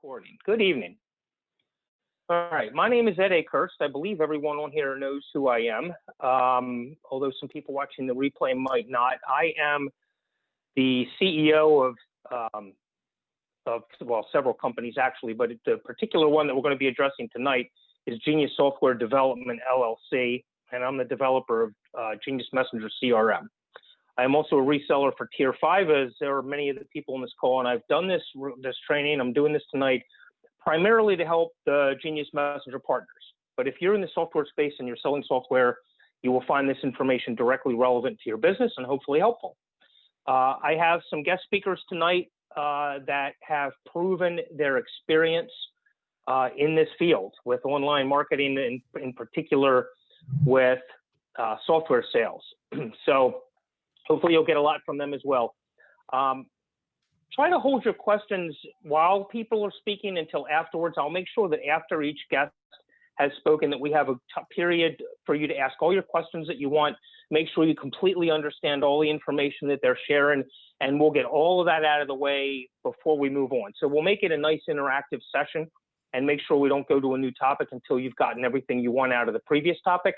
Recording. Good evening. All right, my name is Ed Akehurst. I believe everyone on here knows who I am, although some people watching the replay might not. I am the CEO of several companies actually, but the particular one that we're going to be addressing tonight is Genius Software Development LLC, and I'm the developer of Genius Messenger CRM. I'm also a reseller for Tier 5, as there are many of the people on this call, and I've done this training. I'm doing this tonight primarily to help the Genius Messenger partners. But if you're in the software space and you're selling software, you will find this information directly relevant to your business and hopefully helpful. I have some guest speakers tonight that have proven their experience in this field with online marketing, in particular with software sales. So hopefully you'll get a lot from them as well. Try to hold your questions while people are speaking until afterwards. I'll make sure that after each guest has spoken that we have a period for you to ask all your questions that you want. Make sure you completely understand all the information that they're sharing, and we'll get all of that out of the way before we move on. So we'll make it a nice interactive session and make sure we don't go to a new topic until you've gotten everything you want out of the previous topic.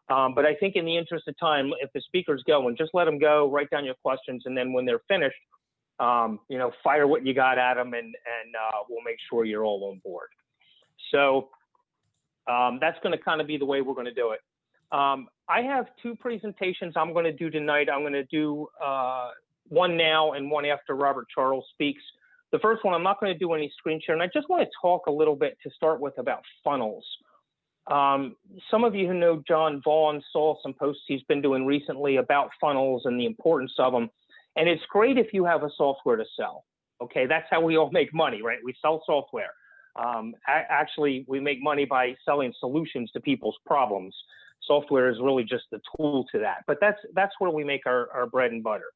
But I think in the interest of time, if the speakers go, and just let them go, write down your questions, and then when they're finished, fire what you got at them, and we'll make sure you're all on board. So that's going to kind of be the way we're going to do it. I have two presentations I'm going to do tonight. I'm going to do one now and one after Robert Charles speaks. The first one, I'm not going to do any screen share, and I just want to talk a little bit to start with about funnels. Some of you who know John Vaughn saw some posts he's been doing recently about funnels and the importance of them. And it's great if you have a software to sell. Okay, that's how we all make money, right? We sell software. Actually, we make money by selling solutions to people's problems. Software is really just the tool to that. But that's where we make our bread and butter.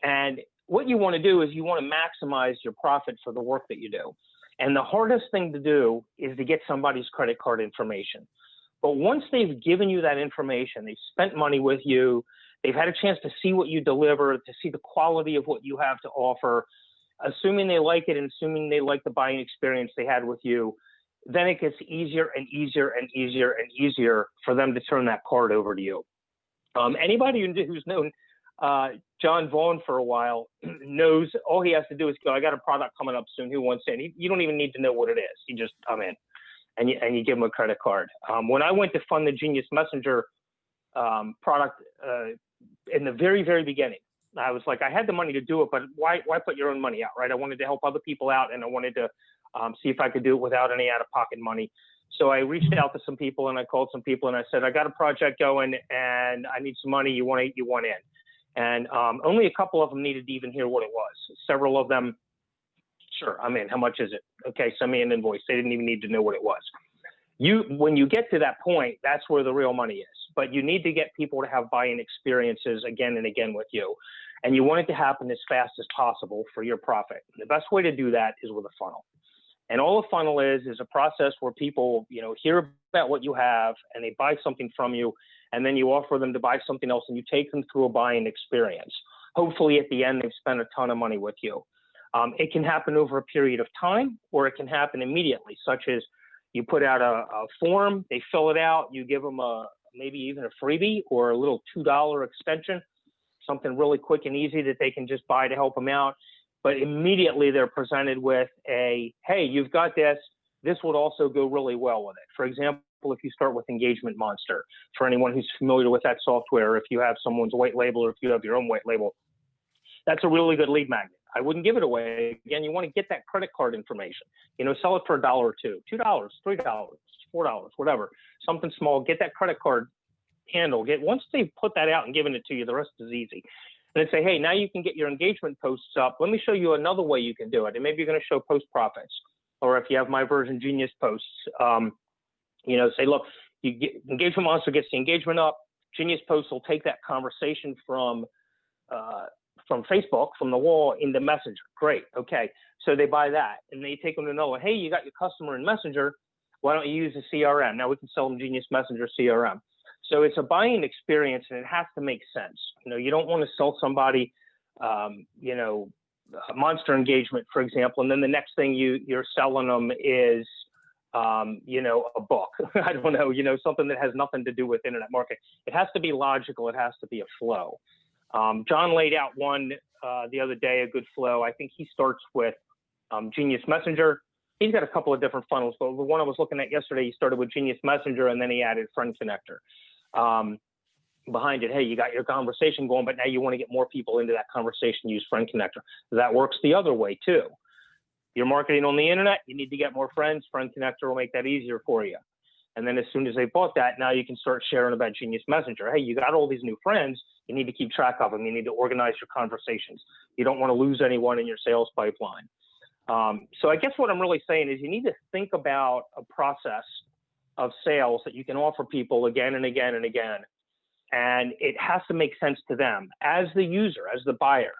And what you want to do is you want to maximize your profit for the work that you do. And the hardest thing to do is to get somebody's credit card information. But once they've given you that information, they've spent money with you, they've had a chance to see what you deliver, to see the quality of what you have to offer, assuming they like it and assuming they like the buying experience they had with you, then it gets easier and easier and easier and easier for them to turn that card over to you. Anybody who's known John Vaughn for a while knows all he has to do is go, I got a product coming up soon, who wants it? You don't even need to know what it is. You just come in and you give them a credit card. When I went to fund the Genius Messenger product in the very, very beginning, I was like, I had the money to do it, but why put your own money out, right? I wanted to help other people out, and I wanted to see if I could do it without any out-of-pocket money. So I reached out to some people, and I called some people, and I said, I got a project going, and I need some money. You want in? And only a couple of them needed to even hear what it was. Several of them, sure, I'm in. How much is it? Okay, send me an invoice. They didn't even need to know what it was. When you get to that point, that's where the real money is. But you need to get people to have buying experiences again and again with you. And you want it to happen as fast as possible for your profit. The best way to do that is with a funnel. And all a funnel is a process where people, hear about what you have and they buy something from you, and then you offer them to buy something else and you take them through a buying experience. Hopefully at the end, they've spent a ton of money with you. It can happen over a period of time, or it can happen immediately, such as you put out a form, they fill it out, you give them maybe even a freebie or a little $2 extension, something really quick and easy that they can just buy to help them out. But immediately they're presented with hey, you've got this. This would also go really well with it. For example, if you start with Engagement Monster, for anyone who's familiar with that software, if you have someone's white label or if you have your own white label, that's a really good lead magnet. I wouldn't give it away. Again, you want to get that credit card information. Sell it for $1 or $2, $2, $3, $4, whatever. Something small. Get that credit card handle. Once they've put that out and given it to you, the rest is easy. And then say, hey, now you can get your engagement posts up. Let me show you another way you can do it. And maybe you're going to show post profits. Or if you have my version Genius posts, say, look, Engagement Monster gets the engagement up. Genius posts will take that conversation from Facebook, from the wall into Messenger. Great. Okay. So they buy that and they take them to know, hey, you got your customer in Messenger. Why don't you use the CRM? Now we can sell them Genius Messenger CRM. So it's a buying experience and it has to make sense. You don't want to sell somebody, monster engagement, for example, and then the next thing you're selling them is, a book. I don't know, something that has nothing to do with internet marketing. It has to be logical. It has to be a flow. John laid out one the other day, a good flow. I think he starts with Genius Messenger. He's got a couple of different funnels, but the one I was looking at yesterday, he started with Genius Messenger, and then he added Friend Connector. Behind it, hey, you got your conversation going, but now you want to get more people into that conversation, use Friend Connector. That works the other way too. You're marketing on the internet, you need to get more friends. Friend Connector will make that easier for you. And then as soon as they bought that, now you can start sharing about Genius Messenger. Hey, you got all these new friends, you need to keep track of them. You need to organize your conversations. You don't want to lose anyone in your sales pipeline. So I guess what I'm really saying is you need to think about a process of sales that you can offer people again and again and again. And it has to make sense to them as the user, as the buyer.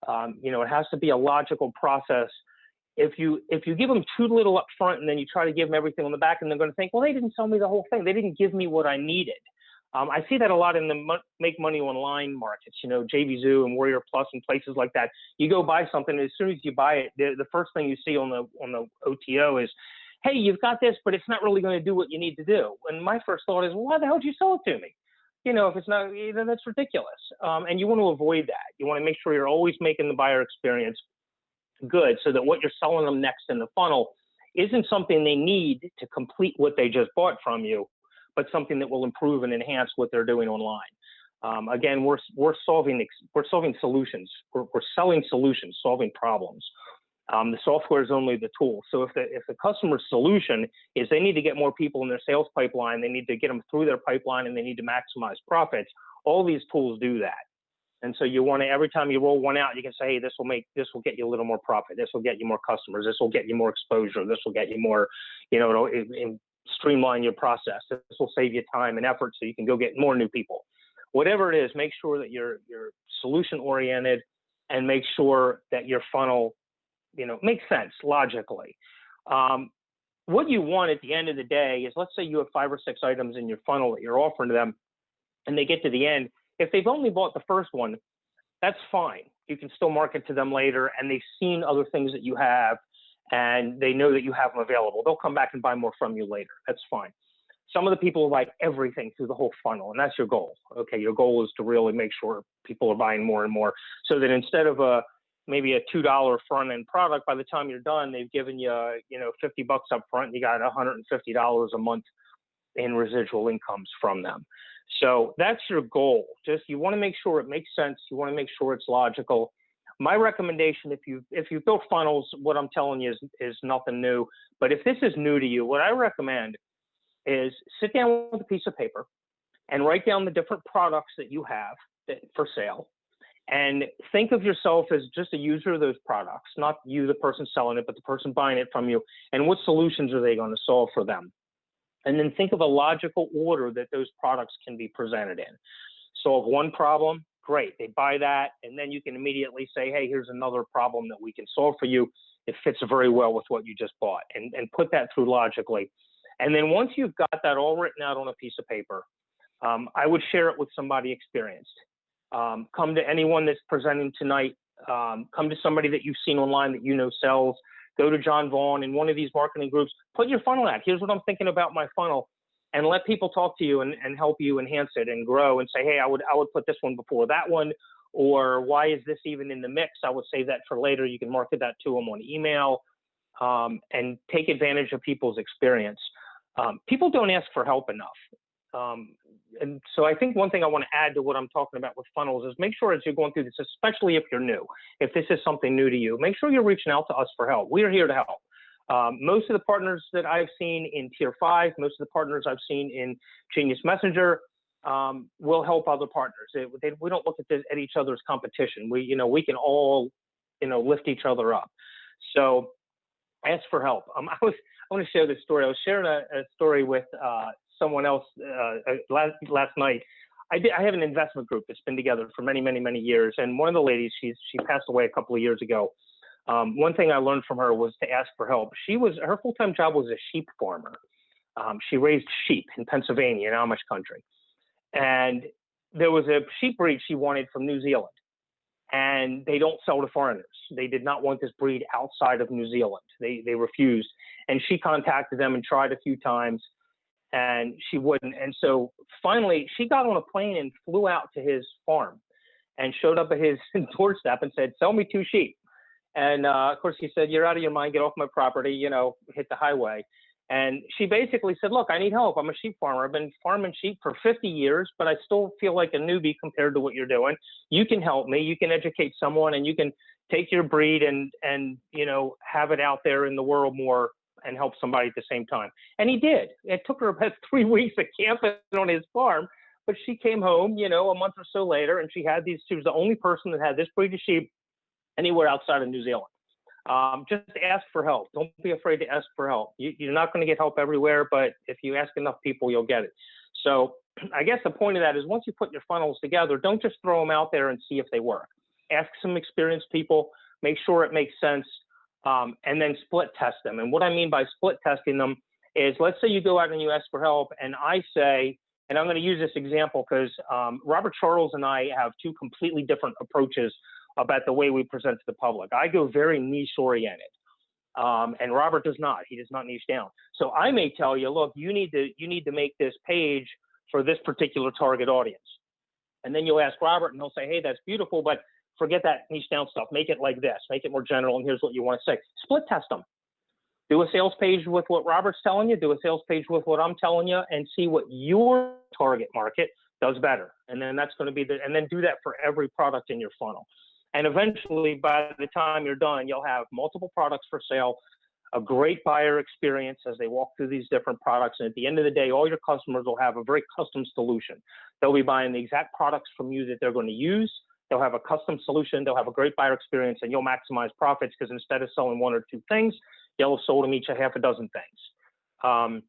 It has to be a logical process. If you give them too little up front and then you try to give them everything on the back, and they're going to think, well, they didn't sell me the whole thing. They didn't give me what I needed. I see that a lot in the make money online markets, JVZoo and Warrior Plus and places like that. You go buy something, and as soon as you buy it, the first thing you see on the OTO is, hey, you've got this, but it's not really going to do what you need to do. And my first thought is, well, why the hell did you sell it to me? If it's not, then that's ridiculous. And you want to avoid that. You want to make sure you're always making the buyer experience good, so that what you're selling them next in the funnel isn't something they need to complete what they just bought from you, but something that will improve and enhance what they're doing online. Again, we're solving solutions. We're selling solutions, solving problems. The software is only the tool. So if the customer's solution is they need to get more people in their sales pipeline, they need to get them through their pipeline, and they need to maximize profits, all these tools do that. And so you want to, every time you roll one out, you can say, hey, this will get you a little more profit. This will get you more customers. This will get you more exposure. This will get you more, it'll streamline your process. This will save you time and effort so you can go get more new people. Whatever it is, make sure that you're solution oriented, and make sure that your funnel makes sense logically. What you want at the end of the day is, let's say you have 5 or 6 items in your funnel that you're offering to them, and they get to the end. If they've only bought the first one, that's fine. You can still market to them later, and they've seen other things that you have, and they know that you have them available. They'll come back and buy more from you later. That's fine. Some of the people like everything through the whole funnel, and that's your goal. Okay, your goal is to really make sure people are buying more and more, so that instead of maybe a $2 front end product, by the time you're done, they've given you, $50 up front, and you got $150 a month in residual incomes from them. So that's your goal. You want to make sure it makes sense. You want to make sure it's logical. My recommendation, if you've built funnels, what I'm telling you is nothing new. But if this is new to you, what I recommend is sit down with a piece of paper and write down the different products that you have for sale, and think of yourself as just a user of those products, not you, the person selling it, but the person buying it from you, and what solutions are they going to solve for them. And then think of a logical order that those products can be presented in. Solve one problem, great, they buy that, and then you can immediately say, hey, here's another problem that we can solve for you. It fits very well with what you just bought, and put that through logically. And then once you've got that all written out on a piece of paper, I would share it with somebody experienced. Come to anyone that's presenting tonight. Come to somebody that you've seen online that sells. Go to John Vaughn in one of these marketing groups. Put your funnel out. Here's what I'm thinking about my funnel, and let people talk to you and help you enhance it and grow, and say, hey, I would put this one before that one, or why is this even in the mix? I would save that for later. You can market that to them on email, and take advantage of people's experience. People don't ask for help enough. And so I think one thing I want to add to what I'm talking about with funnels is make sure as you're going through this, especially if you're new, if this is something new to you, make sure you're reaching out to us for help. We are here to help. Most of the partners that I've seen in Tier 5, most of the partners I've seen in Genius Messenger will help other partners. We don't look at each other's competition. We can all, lift each other up. So ask for help. I want to share this story. I was sharing a story with someone else last night. I have an investment group that's been together for many, many, many years. And one of the ladies, she passed away a couple of years ago. One thing I learned from her was to ask for help. Her full-time job was a sheep farmer. She raised sheep in Pennsylvania, in Amish country. And there was a sheep breed she wanted from New Zealand. and they don't sell to foreigners. They did not want this breed outside of New Zealand. They refused. And she contacted them and tried a few times, and she wouldn't. And so finally, she got on a plane and flew out to his farm and showed up at his doorstep and said, "Sell me 2 sheep." And of course, he said, "You're out of your mind. Get off my property. You know, hit the highway." And she basically said, "Look, I need help. I'm a sheep farmer. I've been farming sheep for 50 years, but I still feel like a newbie compared to what you're doing. You can help me. You can educate someone, and you can take your breed and you know, have it out there in the world more and help somebody at the same time." And he did. It took her about 3 weeks of camping on his farm, but she came home, you know, a month or so later, and she was the only person that had this breed of sheep anywhere outside of New Zealand. Just ask for help. Don't be afraid to ask for help. You're not going to get help everywhere, but if you ask enough people, you'll get it. So I guess the point of that is, once you put your funnels together, don't just throw them out there and see if they work. Ask some experienced people, make sure it makes sense, and then split test them. And what I mean by split testing them is, let's say you go out and you ask for help, and I say, and I'm going to use this example because Robert Charles and I have 2 completely different approaches about the way we present to the public. I go very niche oriented, and Robert does not. He does not niche down. So I may tell you, look, you need to make this page for this particular target audience. And then you'll ask Robert, and he'll say, "Hey, that's beautiful, but forget that niche down stuff. Make it like this. Make it more general, and here's what you want to say." Split test them. Do a sales page with what Robert's telling you. Do a sales page with what I'm telling you, and see what your target market does better. And then that's going to be and then do that for every product in your funnel. And eventually, by the time you're done, you'll have multiple products for sale, a great buyer experience as they walk through these different products. And at the end of the day, all your customers will have a very custom solution. They'll be buying the exact products from you that they're going to use. They'll have a custom solution. They'll have a great buyer experience, and you'll maximize profits because instead of selling 1 or 2 things, you'll have sold them each a half a dozen things. I'm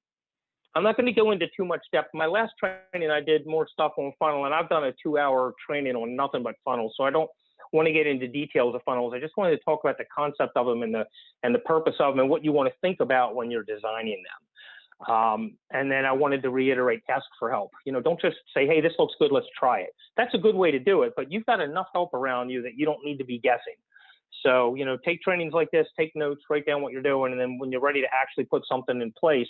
not going to go into too much depth. My last training, I did more stuff on funnel, and I've done a 2-hour training on nothing but funnels. So I don't want to get into details of funnels. I just wanted to talk about the concept of them and the purpose of them and what you want to think about when you're designing them. And then I wanted to reiterate, ask for help. You know, don't just say, "Hey, this looks good, let's try it." That's a good way to do it, but you've got enough help around you that you don't need to be guessing. So, you know, take trainings like this, take notes, write down what you're doing, and then when you're ready to actually put something in place,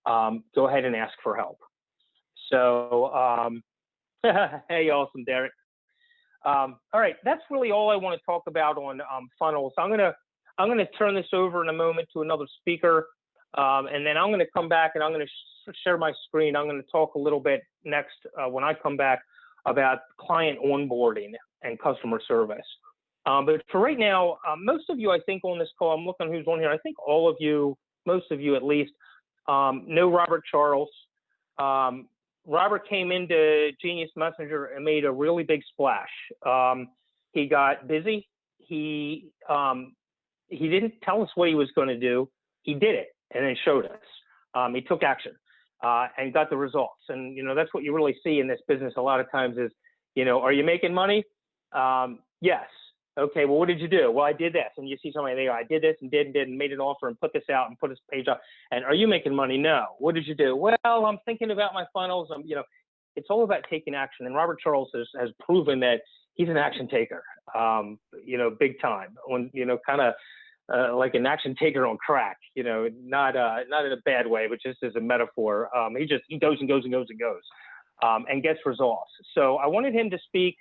go ahead and ask for help. So, hey, awesome, Derek. All right, that's really all I want to talk about on funnels. I'm gonna turn this over in a moment to another speaker, and then I'm gonna come back and I'm gonna share my screen. I'm gonna talk a little bit next when I come back about client onboarding and customer service. But for right now, most of you, I think, on this call, I'm looking who's on here. I think all of you, most of you at least, know Robert Charles. Robert came into Genius Messenger and made a really big splash. He got busy. He didn't tell us what he was going to do. He did it and then showed us. He took action and got the results. And, you know, that's what you really see in this business a lot of times is, you know, are you making money? Yes. Okay, well, what did you do? Well, I did this. And you see somebody, they go, "I did this and did and made an offer and put this out and put this page up." And are you making money? No. What did you do? Well, I'm thinking about my funnels. You know, it's all about taking action. And Robert Charles has proven that he's an action taker, you know, big time. On, you know, kind of like an action taker on crack, you know, not in a bad way, but just as a metaphor. He goes and goes and goes and goes and gets results. So I wanted him to speak.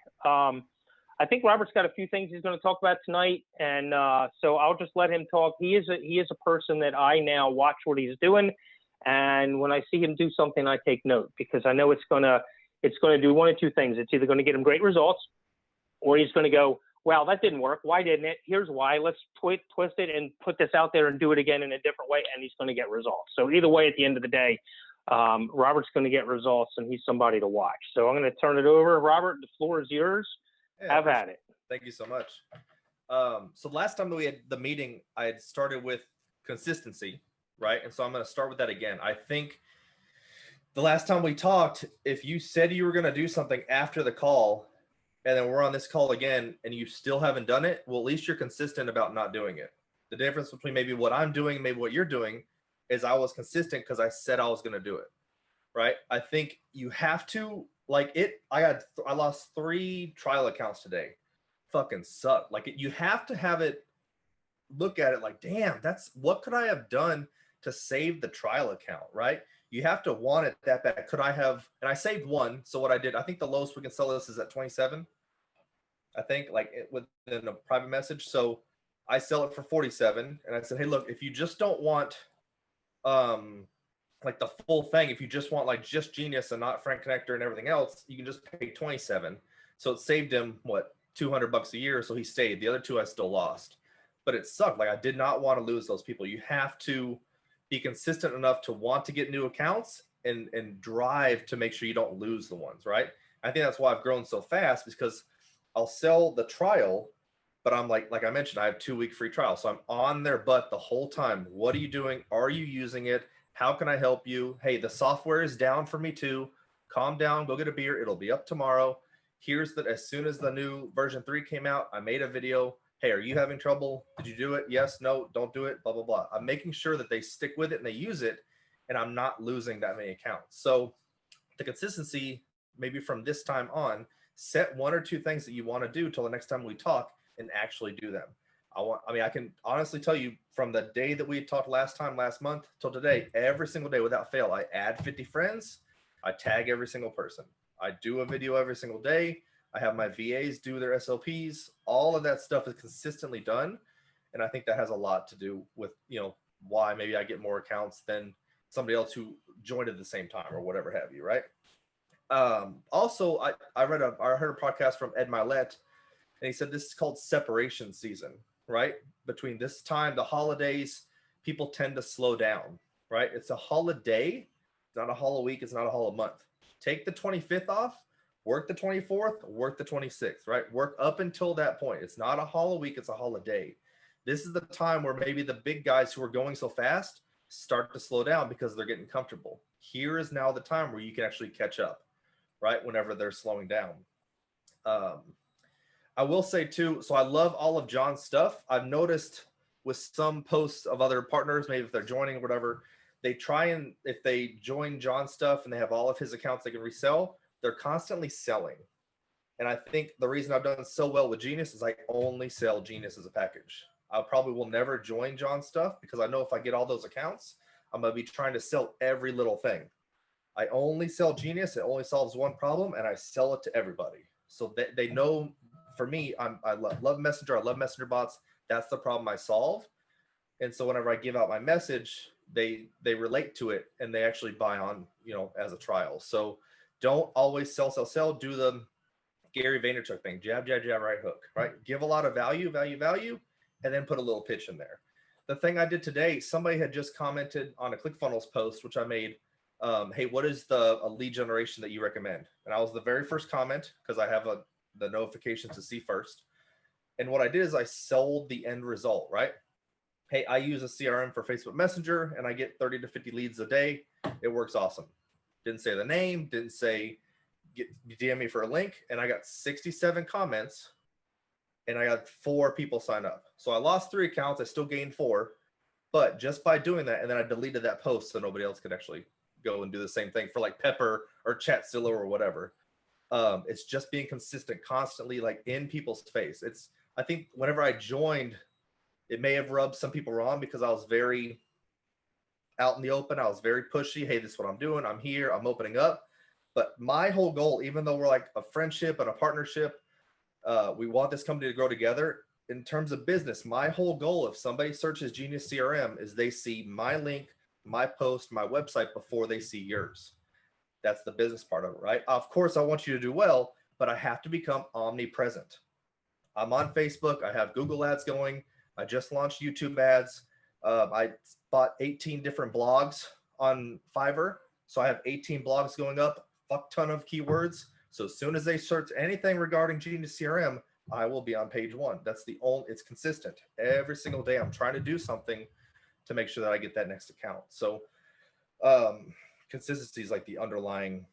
I think Robert's got a few things he's going to talk about tonight, and so I'll just let him talk. He is a person that I now watch what he's doing, and when I see him do something, I take note because I know it's going to do 1 or 2 things. It's either going to get him great results, or he's going to go, "Wow, that didn't work. Why didn't it? Here's why. Let's twist it and put this out there and do it again in a different way," and he's going to get results. So either way, at the end of the day, Robert's going to get results, and he's somebody to watch. So I'm going to turn it over. Robert, the floor is yours. Yeah, have at it. Thank you so much. So last time that we had the meeting, I had started with consistency, right? And so I'm going to start with that again. I think the last time we talked, if you said you were going to do something after the call, and then we're on this call again, and you still haven't done it, well, at least you're consistent about not doing it. The difference between maybe what I'm doing and maybe what you're doing is I was consistent because I said I was going to do it, right? I think you have to, like it, I lost 3 trial accounts today fucking suck. Like you have to have it, look at it like, damn, that's what could I have done to save the trial account, right? You have to want it that bad. Could I have, and I saved one. So what I did, I think the lowest we can sell this is at 27. I think like within a private message. So I sell it for 47. And I said, hey, look, if you just don't want like the full thing, if you just want like just Genius and not Frank Connector and everything else, you can just pay 27. So it saved him what, $200 a year. So he stayed. The other two I still lost, but it sucked. Like I did not want to lose those people. You have to be consistent enough to want to get new accounts and drive to make sure you don't lose the ones, right? I think that's why I've grown so fast, because I'll sell the trial, but I'm like I mentioned, I have 2-week free trial. So I'm on their butt the whole time. What are you doing? Are you using it? How can I help you? Hey, the software is down for me too. Calm down, go get a beer. It'll be up tomorrow. Here's that. As soon as the new version 3 came out, I made a video. Hey, are you having trouble? Did you do it? Yes, no, don't do it, blah, blah, blah. I'm making sure that they stick with it and they use it, and I'm not losing that many accounts. So the consistency, maybe from this time on, set 1 or 2 things that you want to do till the next time we talk and actually do them. I can honestly tell you, from the day that we talked last month till today, every single day without fail, I add 50 friends. I tag every single person. I do a video every single day. I have my VAs do their SOPs. All of that stuff is consistently done. And I think that has a lot to do with, why maybe I get more accounts than somebody else who joined at the same time or whatever have you, right? Also, I heard a podcast from Ed Milet, and he said this is called separation season, right? Between this time, the holidays, people tend to slow down, right? It's a holiday. It's not a hol week. It's not a hol month. Take the 25th off, work the 24th, work the 26th, right? Work up until that point. It's not a hol week. It's a holiday. This is the time where maybe the big guys who are going so fast start to slow down because they're getting comfortable. Here is now the time where you can actually catch up, right? Whenever they're slowing down. I will say too, so I love all of John's stuff. I've noticed with some posts of other partners, maybe if they're joining or whatever, they try and, if they join John's stuff and they have all of his accounts they can resell, they're constantly selling. And I think the reason I've done so well with Genius is I only sell Genius as a package. I probably will never join John's stuff because I know if I get all those accounts, I'm going to be trying to sell every little thing. I only sell Genius. It only solves one problem, and I sell it to everybody. So they know, for me, I love Messenger. I love Messenger bots. That's the problem I solve. And so whenever I give out my message, they relate to it and they actually buy on, as a trial. So don't always sell. Do the Gary Vaynerchuk thing. Jab, jab, jab, right hook, right? Give a lot of value, and then put a little pitch in there. The thing I did today, somebody had just commented on a ClickFunnels post, which I made. Hey, what is a lead generation that you recommend? And I was the very first comment because I have the notifications to see first. And what I did is I sold the end result, right? Hey, I use a CRM for Facebook Messenger and I get 30 to 50 leads a day. It works awesome. Didn't say the name, didn't say DM me for a link. And I got 67 comments and I got 4 people sign up. So I lost 3 accounts. I still gained 4, but just by doing that, and then I deleted that post so nobody else could actually go and do the same thing for like Pepper or Chatzilla or whatever. It's just being consistent, constantly like in people's face. I think whenever I joined, it may have rubbed some people wrong because I was very out in the open. I was very pushy. Hey, this is what I'm doing. I'm here. I'm opening up. But my whole goal, even though we're like a friendship and a partnership, we want this company to grow together. In terms of business, my whole goal, if somebody searches Genius CRM, is they see my link, my post, my website before they see yours. That's the business part of it, right? Of course, I want you to do well, but I have to become omnipresent. I'm on Facebook. I have Google ads going. I just launched YouTube ads. I bought 18 different blogs on Fiverr. So I have 18 blogs going up, fuck ton of keywords. So as soon as they search anything regarding Genius CRM, I will be on page 1. That's it's consistent. Every single day I'm trying to do something to make sure that I get that next account. So consistency is like the underlying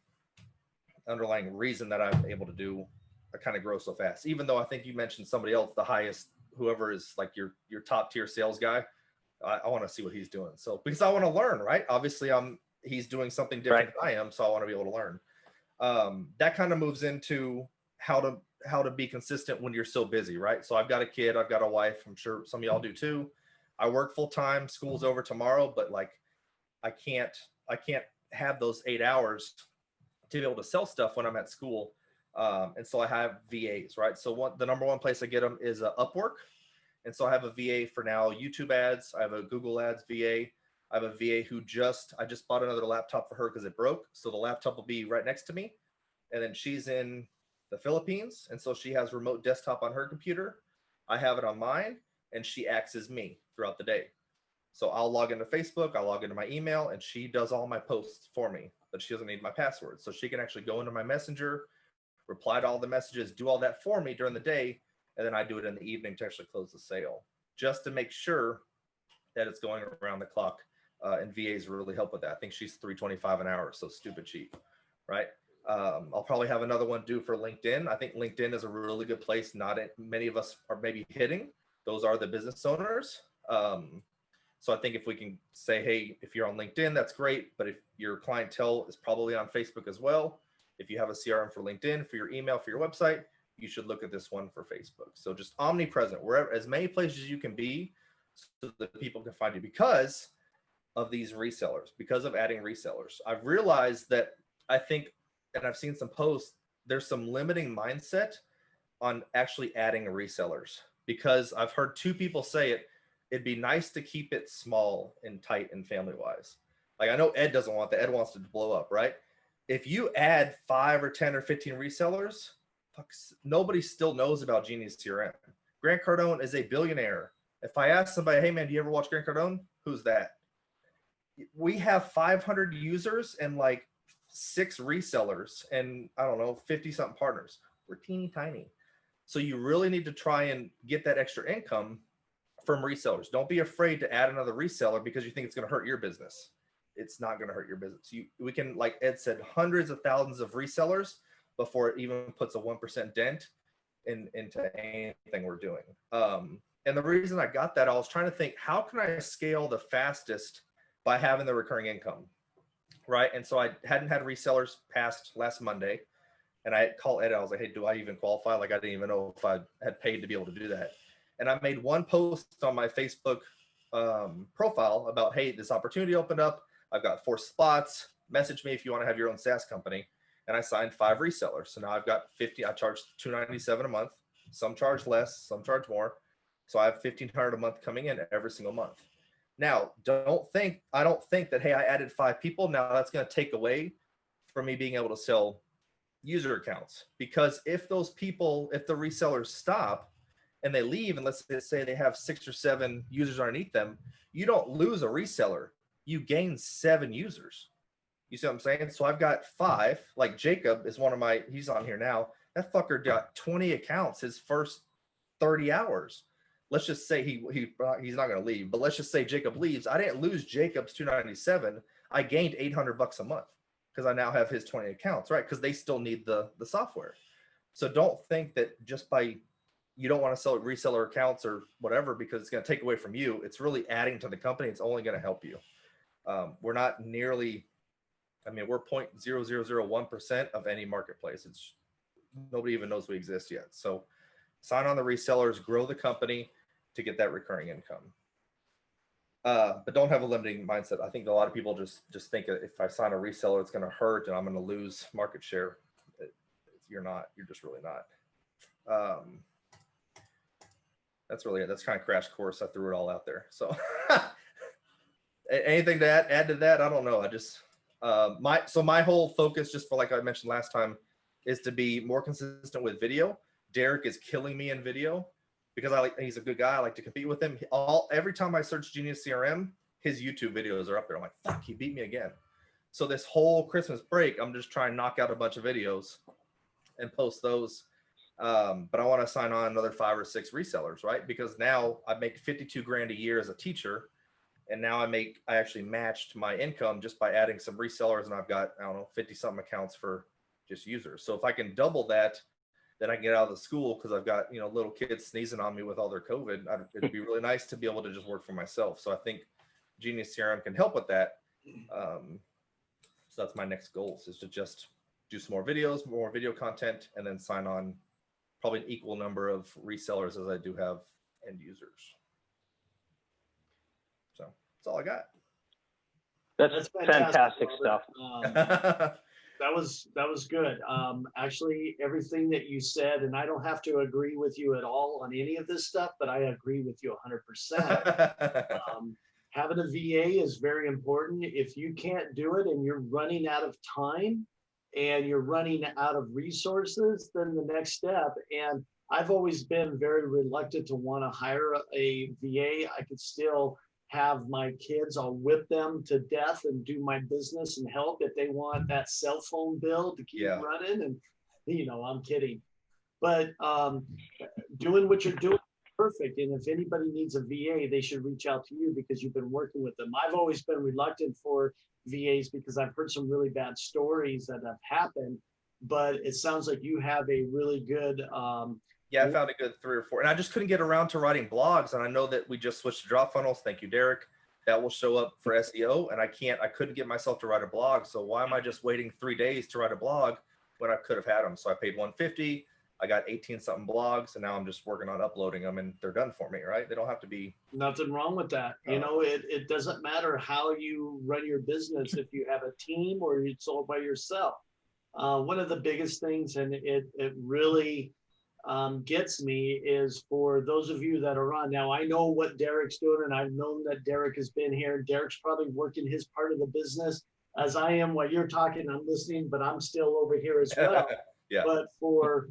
reason that I'm able to do, I kind of grow so fast. Even though I think you mentioned somebody else, the highest, whoever is like your top tier sales guy, I want to see what he's doing. So because I want to learn, right? Obviously he's doing something different than I am. So I want to be able to learn. That kind of moves into how how to be consistent when you're so busy, right? So I've got a kid, I've got a wife. I'm sure some of y'all do too. I work full time. School's over tomorrow, but like I can't have those 8 hours to be able to sell stuff when I'm at school. And so I have VAs, right? So the number one place I get them is Upwork. And so I have a VA for now, YouTube ads. I have a Google ads VA. I have a VA who I just bought another laptop for her because it broke. So the laptop will be right next to me. And then she's in the Philippines. And so she has remote desktop on her computer. I have it on mine, and she acts as me throughout the day. So I'll log into Facebook, I'll log into my email, and she does all my posts for me, but she doesn't need my password. So she can actually go into my messenger, reply to all the messages, do all that for me during the day. And then I do it in the evening to actually close the sale, just to make sure that it's going around the clock. And VAs really help with that. I think she's $3.25 an hour, so stupid cheap, right? I'll probably have another one due for LinkedIn. I think LinkedIn is a really good place. Many of us are maybe hitting. Those are the business owners. So I think if we can say, hey, if you're on LinkedIn, that's great. But if your clientele is probably on Facebook as well, if you have a CRM for LinkedIn, for your email, for your website, you should look at this one for Facebook. So just omnipresent, wherever, as many places you can be so that people can find you, because of these resellers, because of adding resellers. I've realized that I think, and I've seen some posts, there's some limiting mindset on actually adding resellers, because I've heard two people say it'd be nice to keep it small and tight and family wise. Like I know Ed doesn't want that. Ed wants to blow up, right? If you add 5 or 10 or 15 resellers, nobody still knows about Genius CRM. Grant Cardone is a billionaire. If I ask somebody, hey man, do you ever watch Grant Cardone? Who's that? We have 500 users and like 6 resellers and I don't know, 50 something partners. We're teeny tiny. So you really need to try and get that extra income from resellers. Don't be afraid to add another reseller because you think it's going to hurt your business. It's not going to hurt your business. We can, like Ed said, hundreds of thousands of resellers before it even puts a 1% dent into anything we're doing. And the reason I got that, I was trying to think, how can I scale the fastest by having the recurring income, right? And so I hadn't had resellers past last Monday, and I called Ed. I was like, hey, do I even qualify? Like, I didn't even know if I had paid to be able to do that. And I made one post on my Facebook profile about, hey, this opportunity opened up. I've got 4 spots. Message me if you want to have your own SaaS company. And I signed 5 resellers. So now I've got 50. I charge $297 a month. Some charge less, some charge more. So I have $1,500 a month coming in every single month. Now, I don't think that, hey, I added 5 people. Now that's going to take away from me being able to sell user accounts. Because if the resellers stop and they leave, and let's say they have 6 or 7 users underneath them, you don't lose a reseller. You gain 7 users. You see what I'm saying? So I've got 5. Like Jacob is one of my, he's on here now. That fucker got 20 accounts his first 30 hours. Let's just say he's not going to leave, but let's just say Jacob leaves. I didn't lose Jacob's $297. I gained $800 a month because I now have his 20 accounts, right? Because they still need the software. So don't think that just by, you don't want to sell reseller accounts or whatever because it's going to take away from you. It's really adding to the company. It's only going to help you. We're not nearly, we're 0.0001% of any marketplace. It's nobody even knows we exist yet. So sign on the resellers, grow the company to get that recurring income. But don't have a limiting mindset. I think a lot of people just think if I sign a reseller, it's going to hurt and I'm going to lose market share. You're not. You're just really not. That's really it. That's kind of crash course. I threw it all out there. So anything to add to that? I don't know. I just my whole focus, just for like I mentioned last time, is to be more consistent with video. Derek is killing me in video because he's a good guy. I like to compete with him. Every time I search Genius CRM, his YouTube videos are up there. I'm like, fuck, he beat me again. So this whole Christmas break, I'm just trying to knock out a bunch of videos and post those. But I want to sign on another 5 or 6 resellers, right? Because now I make 52 grand a year as a teacher. And now I actually matched my income just by adding some resellers. And I've got, 50 something accounts for just users. So if I can double that, then I can get out of the school because I've got, little kids sneezing on me with all their COVID. It'd be really nice to be able to just work for myself. So I think Genius CRM can help with that. So that's my next goal, is to just do some more videos, more video content, and then sign on probably an equal number of resellers as I do have end users. So that's all I got. That's fantastic stuff. That was good. Actually, everything that you said, and I don't have to agree with you at all on any of this stuff, but I agree with you 100%. Having a VA is very important. If you can't do it and you're running out of time and you're running out of resources, then the next step, and I've always been very reluctant to want to hire a VA. I could still have my kids, I'll whip them to death and do my business and help if they want that cell phone bill to keep running. And, you know, I'm kidding. But doing what you're doing is perfect. And if anybody needs a VA, they should reach out to you because you've been working with them. I've always been reluctant for VAs because I've heard some really bad stories that have happened. But it sounds like you have a really good yeah, I found a good 3 or 4, and I just couldn't get around to writing blogs. And I know that we just switched to drop funnels. Thank you, Derek. That will show up for SEO, and I couldn't get myself to write a blog. So why am I just waiting 3 days to write a blog when I could have had them? So I paid $150. I got 18 something blogs, and now I'm just working on uploading them, and they're done for me, right? They don't have to be. Nothing wrong with that. You know, it doesn't matter how you run your business if you have a team or it's all by yourself. One of the biggest things, and it really gets me, is for those of you that are on. Now, I know what Derek's doing, and I've known that Derek has been here. Derek's probably working his part of the business as I am. While you're talking, I'm listening, but I'm still over here as well. Yeah. But for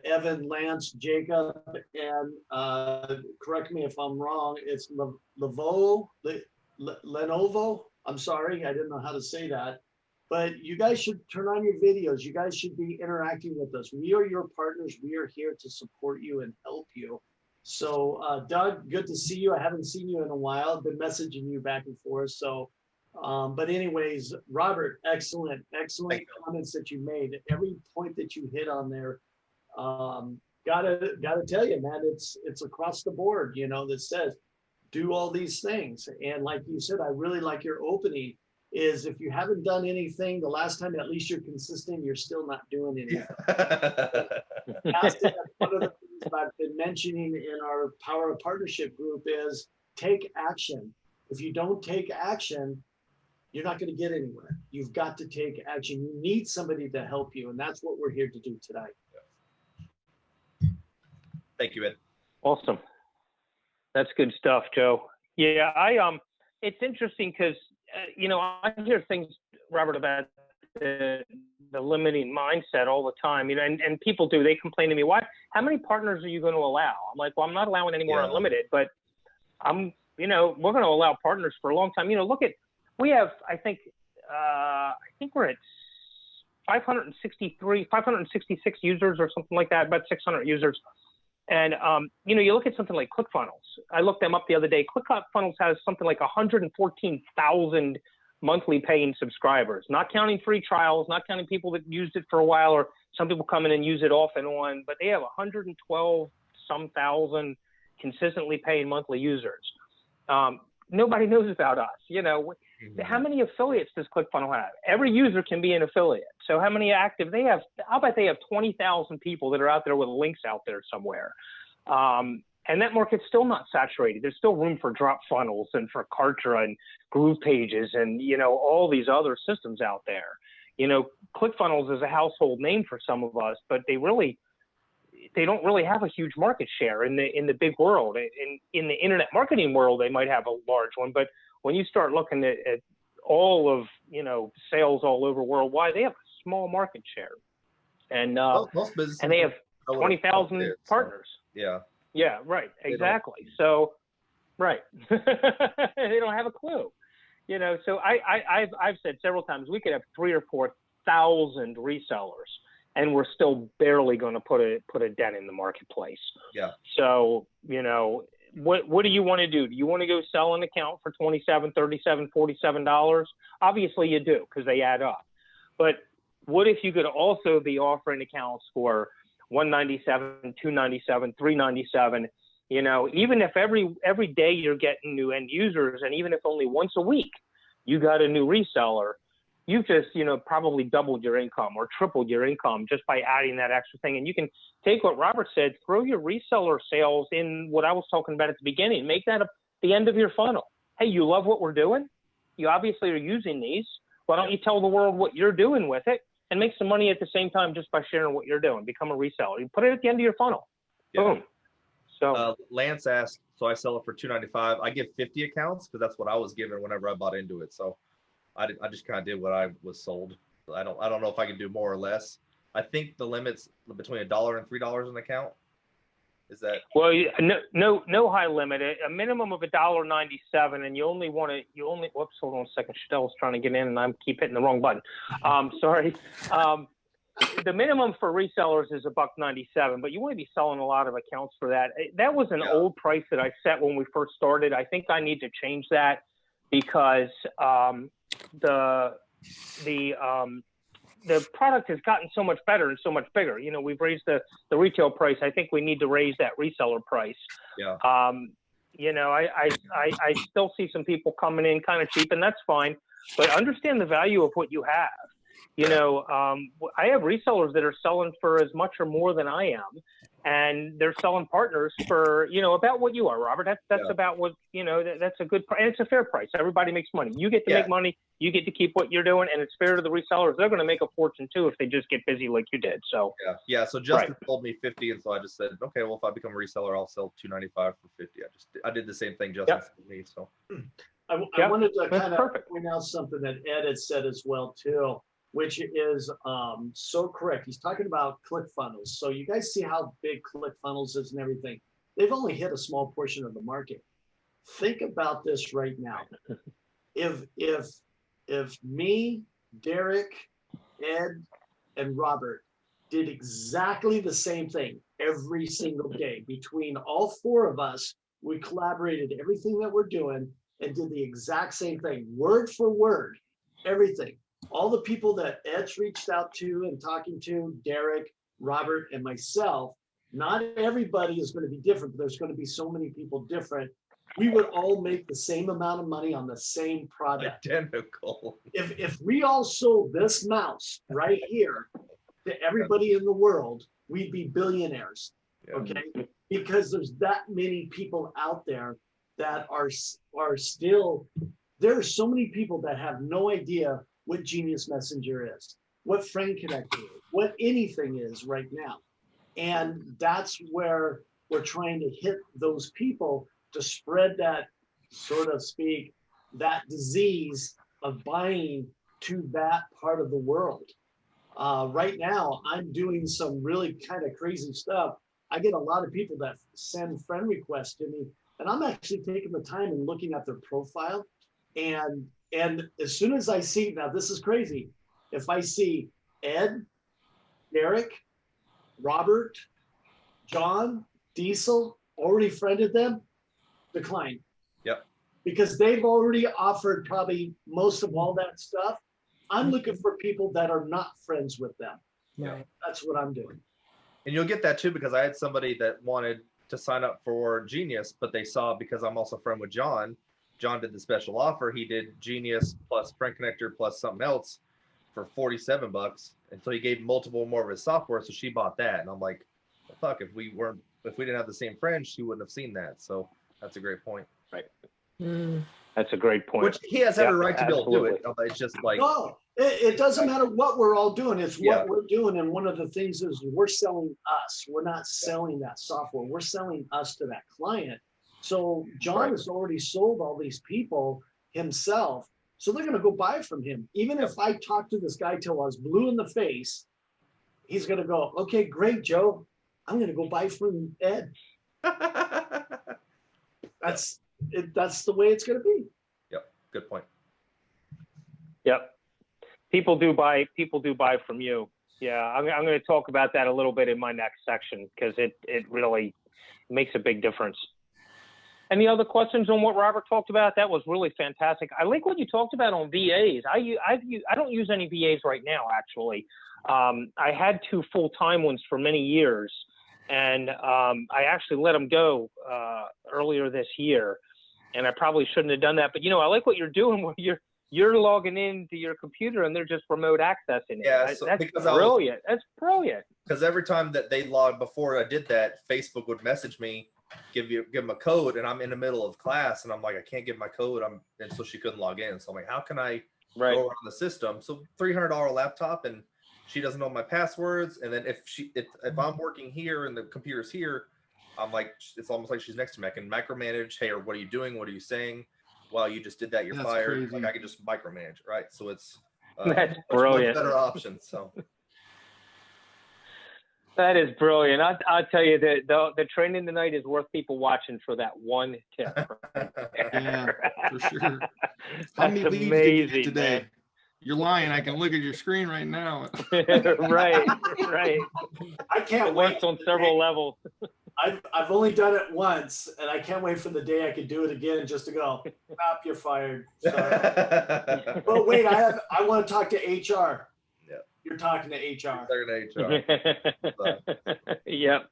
Evan, Lance, Jacob, and correct me if I'm wrong, it's Lenovo. I'm sorry, I didn't know how to say that. But you guys should turn on your videos. You guys should be interacting with us. We are your partners. We are here to support you and help you. So Doug, good to see you. I haven't seen you in a while. I've been messaging you back and forth. So, but anyways, Robert, excellent comments that you made. Every point that you hit on there, gotta tell you, man, it's across the board, you know, that says, do all these things. And like you said, I really like your opening. Is if you haven't done anything the last time, at least you're consistent, you're still not doing anything. That's one of the things that I've been mentioning in our Power of Partnership group is take action. If you don't take action, you're not going to get anywhere. You've got to take action. You need somebody to help you, and that's what we're here to do today. Thank you, Ed. Awesome. That's good stuff, Joe. Yeah, it's interesting because you know, I hear things, Robert, about the limiting mindset all the time, you know, and people do, they complain to me, how many partners are you going to allow? I'm like, well, I'm not allowing any more unlimited, but you know, we're going to allow partners for a long time. You know, we have, I think we're at 566 users or something like that, about 600 users. And, you know, you look at something like ClickFunnels. I looked them up the other day. ClickFunnels has something like 114,000 monthly paying subscribers, not counting free trials, not counting people that used it for a while, or some people come in and use it off and on, but they have 112,000 consistently paying monthly users. Nobody knows about us. You know, how many affiliates does ClickFunnels have? Every user can be an affiliate. So how many active they have? I'll bet they have 20,000 people that are out there with links out there somewhere. And that market's still not saturated. There's still room for drop funnels and for Kartra and Groove Pages and, you know, all these other systems out there. You know, ClickFunnels is a household name for some of us, but they don't really have a huge market share in the big world. In the internet marketing world, they might have a large one, but when you start looking at all of, you know, sales all over worldwide, they have a small market share. And most businesses, and they have 20,000 partners. Yeah. Yeah, right. Exactly. So, right. They don't have a clue. You know, so I've said several times we could have 3,000 or 4,000 resellers, and we're still barely going to put a dent in the marketplace. Yeah. So, you know, what do you want to do? Do you want to go sell an account for $27, $37, $47? Obviously you do, because they add up. But what if you could also be offering accounts for $197, $297, $397? You know, even if every day you're getting new end users, and even if only once a week you got a new reseller, you've just, probably doubled your income or tripled your income just by adding that extra thing. And you can take what Robert said, throw your reseller sales in what I was talking about at the beginning, make that the end of your funnel. Hey, you love what we're doing? You obviously are using these. Why don't you tell the world what you're doing with it and make some money at the same time just by sharing what you're doing? Become a reseller. You put it at the end of your funnel. Yeah. Boom. So Lance asked, so I sell it for $295. I give 50 accounts because that's what I was given whenever I bought into it. So I just kind of did what I was sold. I don't know if I can do more or less. I think the limit's between $1 and $3 an account. Is that? Well, no high limit. A minimum of $1.97, and you only. Whoops, hold on a second. Chanel's trying to get in, and I keep hitting the wrong button. Sorry. The minimum for resellers is $1.97, but you want to be selling a lot of accounts for that. That was an old price that I set when we first started. I think I need to change that because the product has gotten so much better and so much bigger. We've raised the retail price. I think we need to raise that reseller price. Yeah. I still see some people coming in kind of cheap, and that's fine, but understand the value of what you have. I have resellers that are selling for as much or more than I am, and they're selling partners for, about what you are, Robert. That's about what, that's a good price, and it's a fair price. Everybody makes money. You get to make money. You get to keep what you're doing, and it's fair to the resellers. They're going to make a fortune too if they just get busy like you did. So yeah. So Justin told me 50, and so I just said, okay, well, if I become a reseller, I'll sell $295 for 50. I did the same thing Justin told me. So I wanted to kind of point out something that Ed had said as well too, which is so correct. He's talking about ClickFunnels. So you guys see how big ClickFunnels is and everything. They've only hit a small portion of the market. Think about this right now. If me, Derek, Ed, and Robert did exactly the same thing every single day, between all four of us, we collaborated everything that we're doing and did the exact same thing, word for word, everything. All the people that Ed's reached out to and talking to, Derek, Robert, and myself, not everybody is going to be different, but there's going to be so many people different. We would all make the same amount of money on the same product. Identical. If we all sold this mouse right here to everybody in the world, we'd be billionaires, okay? Because there's that many people out there that are still, there are so many people that have no idea what Genius Messenger is, what Friend Connector is, what anything is right now. And that's where we're trying to hit those people to spread that, so to speak, that disease of buying to that part of the world. Right now, I'm doing some really kind of crazy stuff. I get a lot of people that send friend requests to me, and I'm actually taking the time and looking at their profile. And as soon as I see, now this is crazy, if I see Ed, Derek, Robert, John, Diesel, already friended them, decline. Yep. Because they've already offered probably most of all that stuff. I'm looking for people that are not friends with them. Right. That's what I'm doing. And you'll get that too, because I had somebody that wanted to sign up for Genius, but they saw, because I'm also a friend with John did the special offer. He did Genius plus Friend Connector plus something else for $47. And so he gave multiple more of his software. So she bought that. And I'm like, well, fuck, if we didn't have the same friend, she wouldn't have seen that. So that's a great point. Right. That's a great point. Which he has every right to be able to do it. It's just like, no, it doesn't matter what we're all doing. It's what we're doing. And one of the things is we're selling us. We're not selling that software. We're selling us to that client. So John has already sold all these people himself. So they're going to go buy from him. Even if I talk to this guy till I was blue in the face, he's going to go, okay, great, Joe. I'm going to go buy from Ed. That's the way it's going to be. Yep. Good point. Yep. People do buy from you. Yeah. I'm going to talk about that a little bit in my next section, because it really makes a big difference. Any other questions on what Robert talked about? That was really fantastic. I like what you talked about on VAs. I don't use any VAs right now, actually. I had 2 full-time ones for many years, and I actually let them go earlier this year, and I probably shouldn't have done that. But I like what you're doing, where you're logging into your computer and they're just remote accessing it. Yeah, so that's brilliant. That's brilliant. Because every time that they logged before I did that, Facebook would message me, give them a code, and I'm in the middle of class, and I'm like, I can't give my code. And so she couldn't log in. So I'm like, how can I go around the system? So $300 laptop, and she doesn't know my passwords. And then if I'm working here and the computer's here, I'm like, it's almost like she's next to me. I can micromanage. Hey, or what are you doing? What are you saying? Well, you just did that. You're fired. Crazy. Like I can just micromanage, right? So it's that's brilliant. Much better option. So that is brilliant. I'll tell you that the training tonight is worth people watching for that one tip. Yeah, for sure. How many leads did you get today? Man. You're lying. I can look at your screen right now. right. I can't it works on several levels. I've only done it once, and I can't wait for the day I could do it again just to go, stop, you're fired. Sorry. But wait, I want to talk to HR. Yeah. You're talking to HR. They're going to HR. Yep.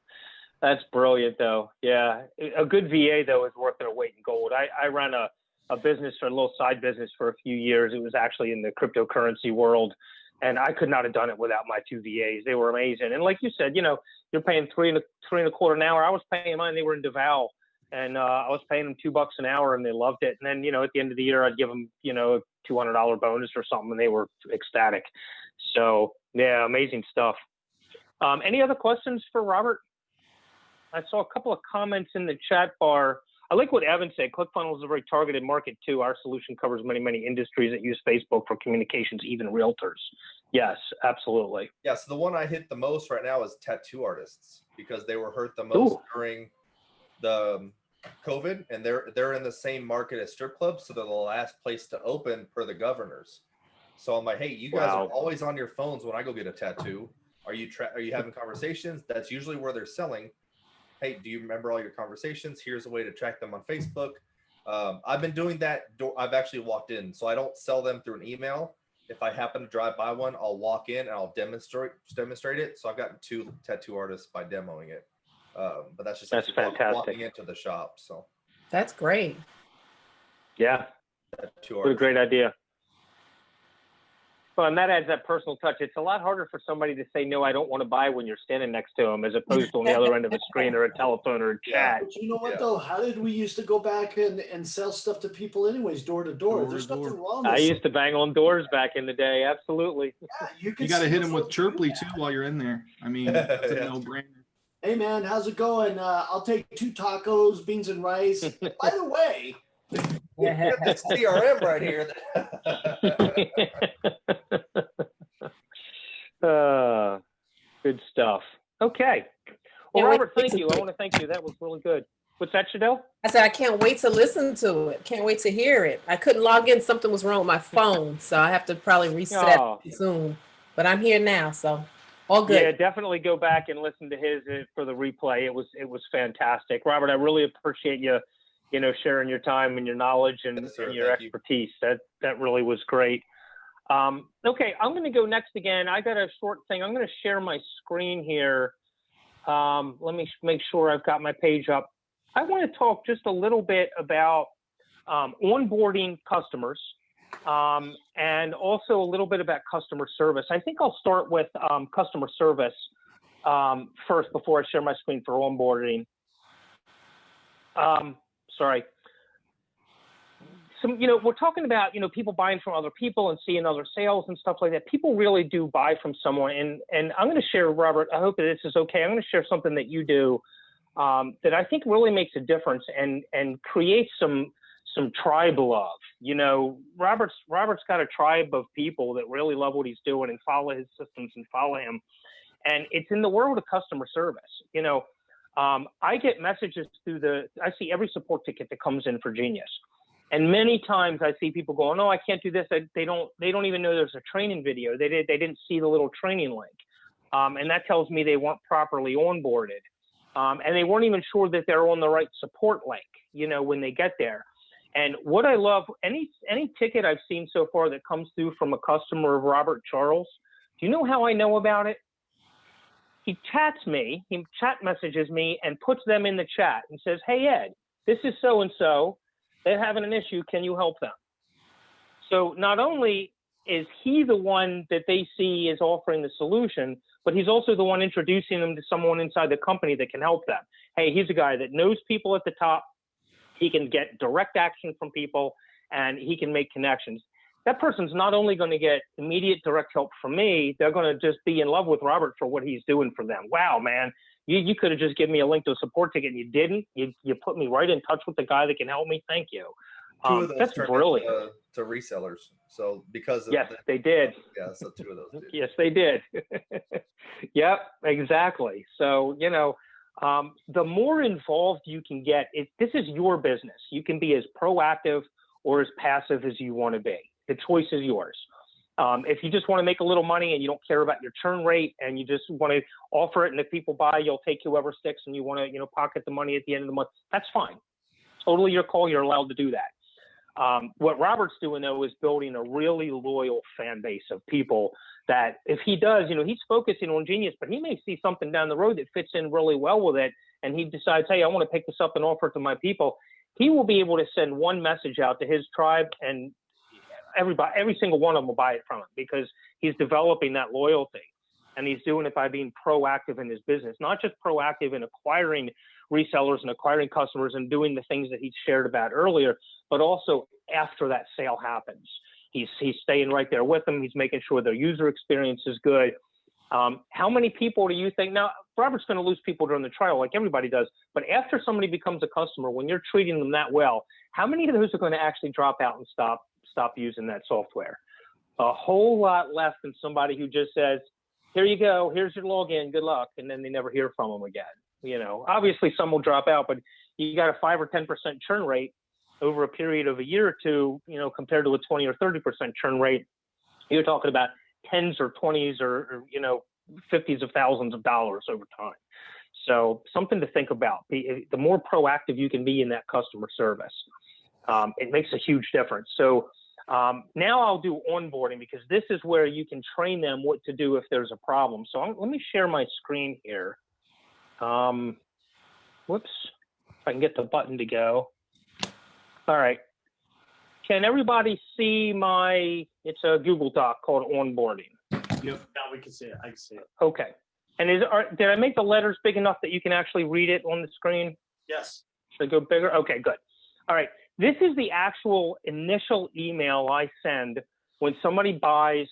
That's brilliant, though. Yeah. A good VA, though, is worth their weight in gold. I ran a business, or a little side business, for a few years. It was actually in the cryptocurrency world, and I could not have done it without my two VAs. They were amazing. And like you said, you're paying $3.25 an hour. I was paying mine. They were in Deval, and I was paying them $2 an hour, and they loved it. And then, at the end of the year, I'd give them, a $200 bonus or something, and they were ecstatic. So yeah, amazing stuff. Any other questions for Robert? I saw a couple of comments in the chat bar. I like what Evan said. ClickFunnels is a very targeted market too. Our solution covers many industries that use Facebook for communications, even realtors. Yes, absolutely. Yeah, so the one I hit the most right now is tattoo artists, because they were hurt the most during the COVID, and they're in the same market as strip clubs, so they're the last place to open per the governors. So I'm like, hey, you guys are always on your phones when I go get a tattoo. Are you having conversations? That's usually where they're selling. Hey, do you remember all your conversations? Here's a way to track them on Facebook. I've been doing that. I've actually walked in, so I don't sell them through an email. If I happen to drive by one, I'll walk in and I'll demonstrate it. So I've gotten 2 tattoo artists by demoing it. But that's fantastic. Walking into the shop. So that's great. Yeah, what a great idea. Well, and that adds that personal touch. It's a lot harder for somebody to say, no, I don't want to buy when you're standing next to them, as opposed to on the other end of a screen or a telephone or a chat. But you know what, though? How did we used to go back and sell stuff to people anyways, door to door? There's nothing wrong with I used to bang on doors back in the day. Absolutely. Yeah, you got to hit them with Chirply, too, while you're in there. I mean, that's a no-brainer. Hey, man, how's it going? I'll take 2 tacos, beans and rice. By the way... That's CRM right here. Good stuff. Okay. Well, Robert, thank you. I want to thank you. That was really good. What's that, Shadell? I said, I can't wait to listen to it. Can't wait to hear it. I couldn't log in. Something was wrong with my phone. So I have to probably reset Zoom. But I'm here now. So all good. Yeah, definitely go back and listen to his for the replay. It was fantastic. Robert, I really appreciate you sharing your time and your knowledge and your expertise. That really was great. Okay, I'm going to go next again. I got a short thing. I'm going to share my screen here. Let me make sure I've got my page up. I want to talk just a little bit about onboarding customers and also a little bit about customer service. I think I'll start with customer service first before I share my screen for onboarding. Sorry. So, we're talking about, people buying from other people and seeing other sales and stuff like that. People really do buy from someone. And I'm going to share, Robert, I hope that this is okay. I'm going to share something that you do that I think really makes a difference and creates some tribe love. Robert's got a tribe of people that really love what he's doing and follow his systems and follow him. And it's in the world of customer service. I get messages I see every support ticket that comes in for Genius. And many times I see people going, "Oh, I can't do this." They don't even know there's a training video. They didn't see the little training link. And that tells me they weren't properly onboarded. And they weren't even sure that they're on the right support link, when they get there. And what I love, any ticket I've seen so far that comes through from a customer of Robert Charles, do you know how I know about it? He chat messages me and puts them in the chat and says, "Hey, Ed, this is so-and-so. They're having an issue. Can you help them?" So not only is he the one that they see as offering the solution, but he's also the one introducing them to someone inside the company that can help them. Hey, he's a guy that knows people at the top. He can get direct action from people, and he can make connections. That person's not only going to get immediate direct help from me, they're going to just be in love with Robert for what he's doing for them. Wow, man, you could have just given me a link to a support ticket and you didn't. You put me right in touch with the guy that can help me. Thank you. Two of those That's turned brilliant. to resellers. So because of Yes, they did. Yeah, so two of those did. Yes, they did. Yep, exactly. So, the more involved you can get, this is your business. You can be as proactive or as passive as you want to be. The choice is yours. If you just want to make a little money and you don't care about your churn rate and you just want to offer it, and if people buy, you'll take whoever sticks, and you want to, pocket the money at the end of the month, that's fine. Totally your call. You're allowed to do that. What Robert's doing, though, is building a really loyal fan base of people that if he does, he's focusing on Genius, but he may see something down the road that fits in really well with it. And he decides, hey, I want to pick this up and offer it to my people. He will be able to send one message out to his tribe, and every single one of them will buy it from him because he's developing that loyalty. And he's doing it by being proactive in his business, not just proactive in acquiring resellers and acquiring customers and doing the things that he shared about earlier, but also after that sale happens. He's staying right there with them. He's making sure their user experience is good. How many people do you think? Now, Robert's going to lose people during the trial like everybody does, but after somebody becomes a customer, when you're treating them that well, how many of those are going to actually drop out and stop using that software? A whole lot less than somebody who just says, here you go, here's your login, good luck, and then they never hear from them again. Obviously some will drop out, but you got a 5 or 10% churn rate over a period of a year or two, compared to a 20 or 30% churn rate. You're talking about tens or 20s or 50s of thousands of dollars over time. So something to think about. The more proactive you can be in that customer service, it makes a huge difference. So now I'll do onboarding, because this is where you can train them what to do if there's a problem. So let me share my screen here. Whoops, if I can get the button to go. All right. Can everybody see it's a Google Doc called onboarding. Yep. Now we can see it. I can see it. Okay. And did I make the letters big enough that you can actually read it on the screen? Yes. Should I go bigger? Okay, good. All right. This is the actual initial email I send when somebody buys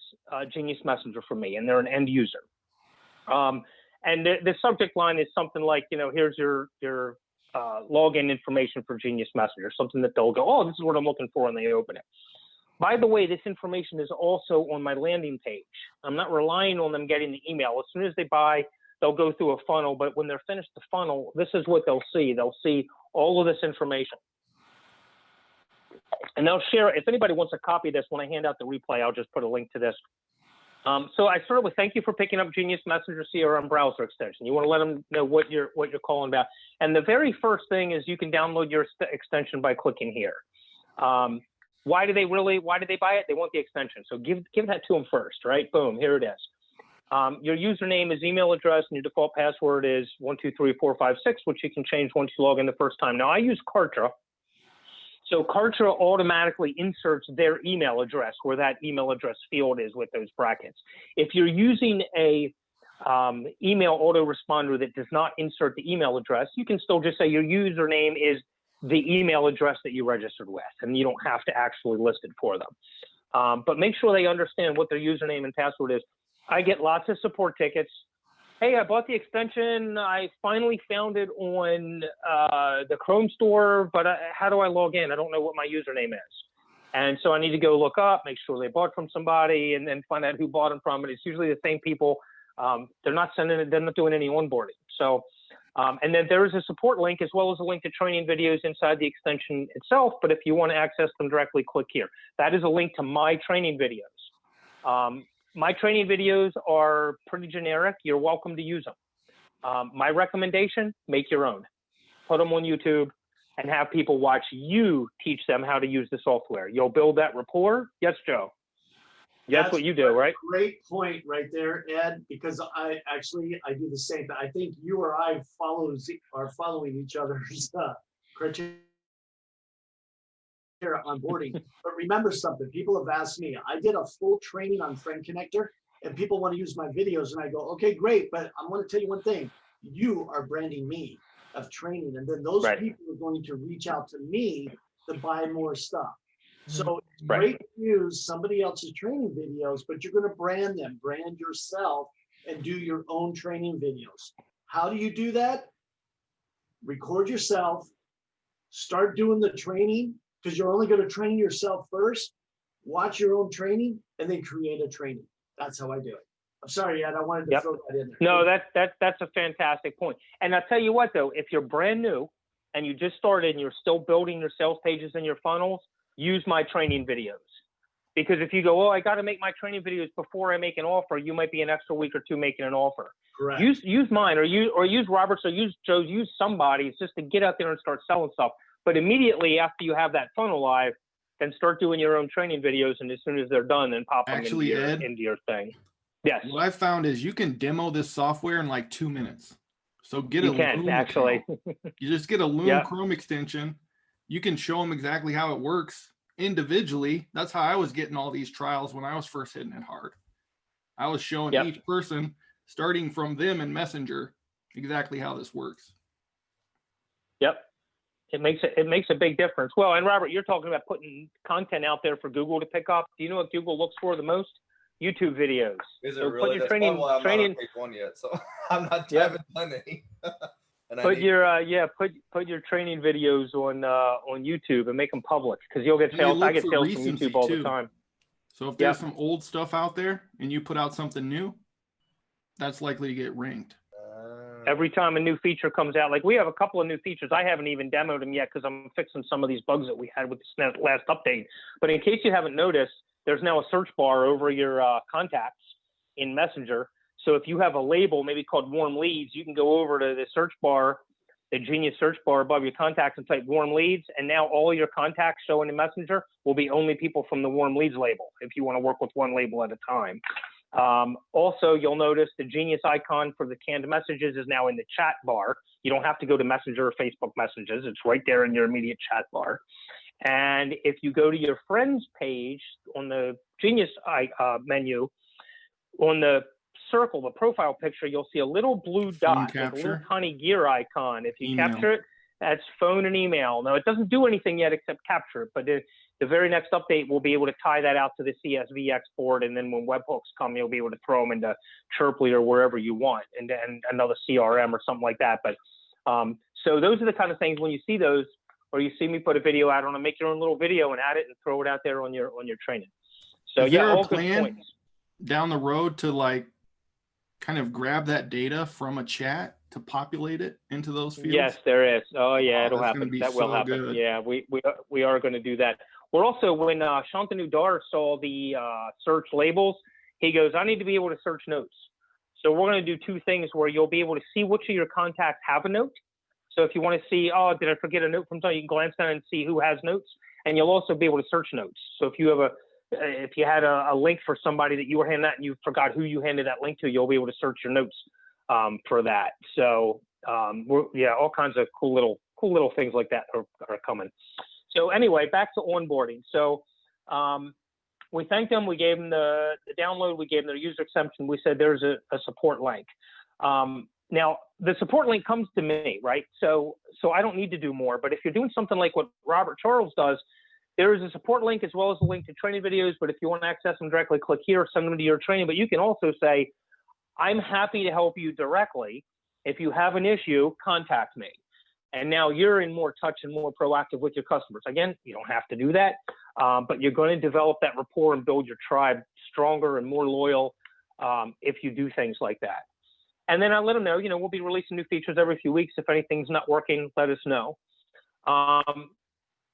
Genius Messenger from me and they're an end user. And the subject line is something like, here's your login information for Genius Messenger, something that they'll go, oh, this is what I'm looking for, and they open it. By the way, this information is also on my landing page. I'm not relying on them getting the email. As soon as they buy, they'll go through a funnel, but when they're finished the funnel, this is what they'll see. They'll see all of this information. And they'll share, if anybody wants a copy of this, when I hand out the replay, I'll just put a link to this. So I started with, thank you for picking up Genius Messenger CRM browser extension. You want to let them know what you're calling about. And the very first thing is you can download your extension by clicking here. Why did they buy it? They want the extension. So give that to them first, right? Boom, here it is. Your username is email address, and your default password is 123456, which you can change once you log in the first time. Now I use Kartra. So Kartra automatically inserts their email address where that email address field is with those brackets. If you're using a email autoresponder that does not insert the email address, you can still just say your username is the email address that you registered with, and you don't have to actually list it for them. But make sure they understand what their username and password is. I get lots of support tickets. Hey, I bought the extension. I finally found it on the Chrome store, but how do I log in? I don't know what my username is. And so I need to go look up, make sure they bought from somebody, and then find out who bought them from. And it's usually the same people. They're not sending it, they're not doing any onboarding. So, and then there is a support link as well as a link to training videos inside the extension itself. But if you want to access them directly, click here. That is a link to my training videos. My training videos are pretty generic. You're welcome to use them. My recommendation, make your own. Put them on YouTube and have people watch you teach them how to use the software. You'll build that rapport. Yes, Joe? That's what you do, right? Great point right there, Ed, because I do the same thing. I think you or I are following each other's criteria. here onboarding. But remember something, people have asked me, I did a full training on Friend Connector and people want to use my videos and I go, okay, great. But I want to tell you one thing, you are branding me of training. And then those people are going to reach out to me to buy more stuff. So it's great to use somebody else's training videos, but you're going to brand them, brand yourself and do your own training videos. How do you do that? Record yourself, start doing the training, because you're only going to train yourself first, watch your own training, and then create a training. That's how I do it. I'm sorry, Ed, I wanted to throw that in there. No, that's a fantastic point. And I'll tell you what, though, if you're brand new and you just started and you're still building your sales pages and your funnels, use my training videos. Because if you go, oh, I got to make my training videos before I make an offer, you might be an extra week or two making an offer. Correct. Use mine or use Robert's or use Joe's, use somebody's just to get out there and start selling stuff. But immediately after you have that funnel live, then start doing your own training videos. And as soon as they're done, then pop them into your thing. Yes. What I found is you can demo this software in like 2 minutes. So get you a can Loom actually. You just get a Loom Chrome extension. You can show them exactly how it works individually. That's how I was getting all these trials when I was first hitting it hard. I was showing each person, starting from them in Messenger, exactly how this works. Yep. It makes a big difference. Well, and Robert, you're talking about putting content out there for Google to pick up. Do you know what Google looks for the most? YouTube videos. Is it so really? Put your I'm not on page 1 yet, so I haven't done any. And put your training videos on YouTube and make them public, because you'll get sales. I get sales from YouTube all the time. So if there's some old stuff out there and you put out something new, that's likely to get ranked. Every time a new feature comes out, like we have a couple of new features. I haven't even demoed them yet because I'm fixing some of these bugs that we had with this last update. But in case you haven't noticed, there's now a search bar over your contacts in Messenger. So if you have a label maybe called warm leads, you can go over to the search bar, the Genius search bar above your contacts, and type warm leads. And now all your contacts showing in Messenger will be only people from the warm leads label if you want to work with one label at a time. Also, you'll notice the Genius icon for the canned messages is now in the chat bar. You don't have to go to Messenger or Facebook messages. It's right there in your immediate chat bar. And if you go to your friends page on the Genius menu, on the circle, the profile picture, you'll see a little blue dot, a little tiny gear icon. If you capture it, that's phone and email. Now, it doesn't do anything yet except capture it, but the very next update, we'll be able to tie that out to the CSV export. And then when webhooks come, you'll be able to throw them into Chirply or wherever you want, and another CRM or something like that. But so those are the kind of things when you see those, or you see me put a video out on it, make your own little video and add it and throw it out there on your training. So is there all a plan good points down the road to like kind of grab that data from a chat to populate it into those fields? Yes, there is. Oh yeah, it'll happen. That will happen. Good. Yeah, we are going to do that. We're also, when Shantanu Dar saw the search labels, he goes, I need to be able to search notes. So we're going to do two things where you'll be able to see which of your contacts have a note. So if you want to see, oh, did I forget a note from someone, you can glance down and see who has notes. And you'll also be able to search notes. So if you have if you had a link for somebody that you were handing out and you forgot who you handed that link to, you'll be able to search your notes for that. So all kinds of cool little things like that are coming. So anyway, back to onboarding. So we thanked them. We gave them the download. We gave them their user exception. We said there's a support link. Now, the support link comes to me, right? So I don't need to do more. But if you're doing something like what Robert Charles does, there is a support link as well as a link to training videos. But if you want to access them directly, click here, send them to your training. But you can also say, I'm happy to help you directly. If you have an issue, contact me. And now you're in more touch and more proactive with your customers. Again, you don't have to do that, but you're going to develop that rapport and build your tribe stronger and more loyal if you do things like that. And then I let them know, we'll be releasing new features every few weeks. If anything's not working, let us know.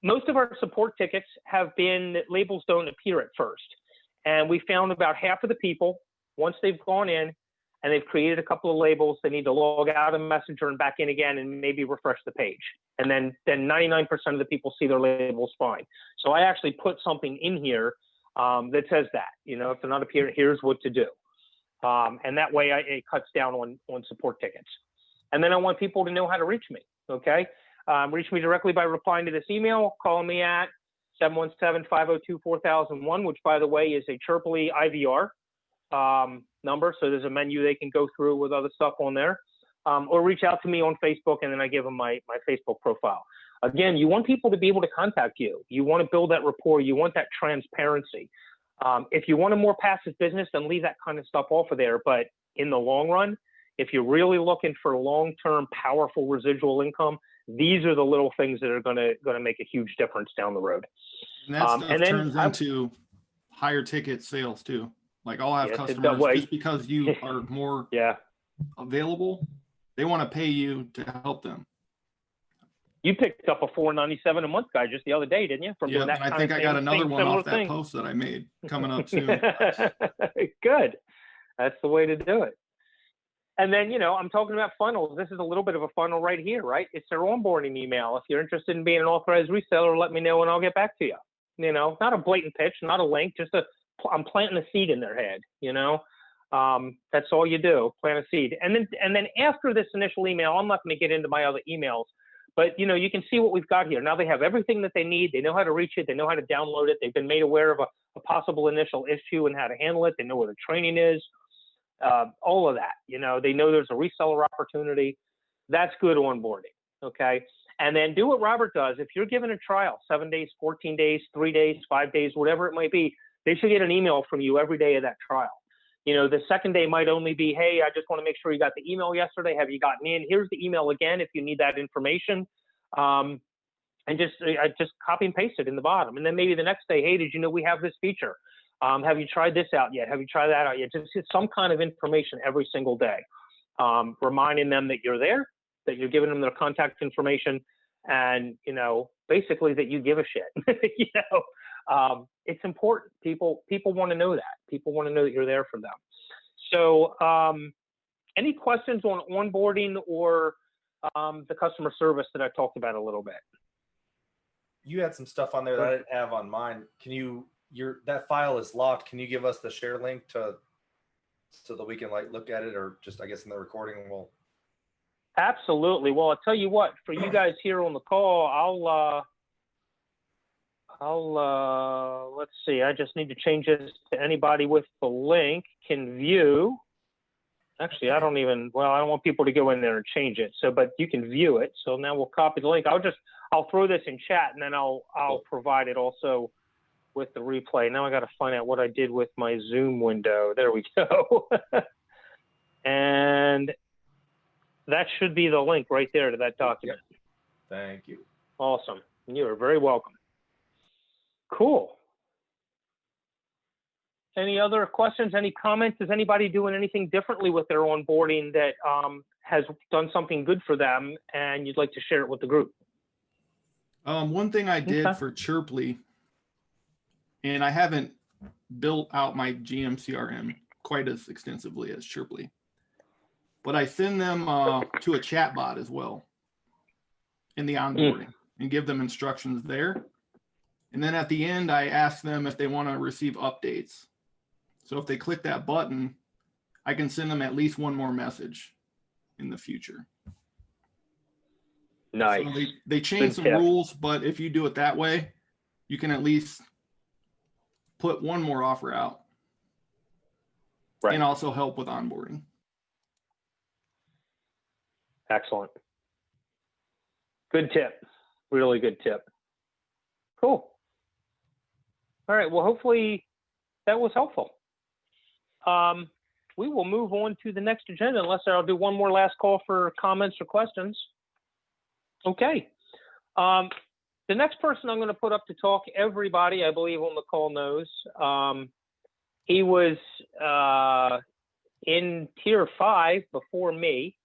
Most of our support tickets have been that labels don't appear at first. And we found about half of the people, once they've gone in, and they've created a couple of labels, they need to log out of Messenger and back in again and maybe refresh the page. And then 99% of the people see their labels fine. So I actually put something in here that says that, if they're not appearing, here's what to do. And that way it cuts down on support tickets. And then I want people to know how to reach me, okay? Reach me directly by replying to this email, calling me at 717-502-4001, which, by the way, is a Chirply IVR number. So there's a menu they can go through with other stuff on there. Or reach out to me on Facebook, and then I give them my Facebook profile. Again, you want people to be able to contact you. You want to build that rapport. You want that transparency. If you want a more passive business, then leave that kind of stuff off of there. But in the long run, if you're really looking for long-term, powerful residual income, these are the little things that are going to make a huge difference down the road. And that stuff turns into higher ticket sales too. Like I'll have customers just because you are more available, they want to pay you to help them. You picked up a $4.97 a month guy just the other day, didn't you? From doing that I think I got another one off that post that I made coming up soon. Good. That's the way to do it. And then, you know, I'm talking about funnels. This is a little bit of a funnel right here, right? It's their onboarding email. If you're interested in being an authorized reseller, let me know and I'll get back to you. You know, not a blatant pitch, not a link, just I'm planting a seed in their head, you know? That's all you do, plant a seed. And then after this initial email, I'm not going to get into my other emails, but you know, you can see what we've got here. Now they have everything that they need. They know how to reach it. They know how to download it. They've been made aware of a possible initial issue and how to handle it. They know where the training is, all of that. You know, they know there's a reseller opportunity. That's good onboarding, okay? And then do what Robert does. If you're given a trial, 7 days, 14 days, 3 days, 5 days, whatever it might be, they should get an email from you every day of that trial. You know, the second day might only be, hey, I just want to make sure you got the email yesterday. Have you gotten in? Here's the email again if you need that information. And just copy and paste it in the bottom. And then maybe the next day, hey, did you know we have this feature? Have you tried this out yet? Have you tried that out yet? Just get some kind of information every single day, reminding them that you're there, that you're giving them their contact information, and, you know, basically that you give a shit. You know, it's important. People want to know that. People want to know that you're there for them. So any questions on onboarding or the customer service that I talked about a little bit? You had some stuff on there that I didn't have on mine. Can that file is locked. Can you give us the share link so that we can look at it, or just, I guess, in the recording we'll. Absolutely. Well, I'll tell you what, for you guys here on the call, I'll let's see, I just need to change this to anybody with the link can view. Actually, I don't want people to go in there and change it. So, but you can view it. So now we'll copy the link. I'll throw this in chat, and then I'll provide it also with the replay. Now I got to find out what I did with my Zoom window. There we go. And that should be the link right there to that document. Yep. Thank you. Awesome. You are very welcome. Cool. Any other questions, any comments? Is anybody doing anything differently with their onboarding that has done something good for them and you'd like to share it with the group? One thing I did for Chirply, and I haven't built out my GM CRM quite as extensively as Chirply, but I send them to a chat bot as well in the onboarding and give them instructions there. And then at the end, I ask them if they want to receive updates. So if they click that button, I can send them at least one more message in the future. Nice. So they changed some rules, but if you do it that way, you can at least put one more offer out. Right. And also help with onboarding. Excellent. Good tip. Really good tip. Cool. All right. Well, hopefully that was helpful. We will move on to the next agenda unless I'll do one more last call for comments or questions. Okay. The next person I'm going to put up to talk, everybody I believe on the call knows. He was in tier 5 before me,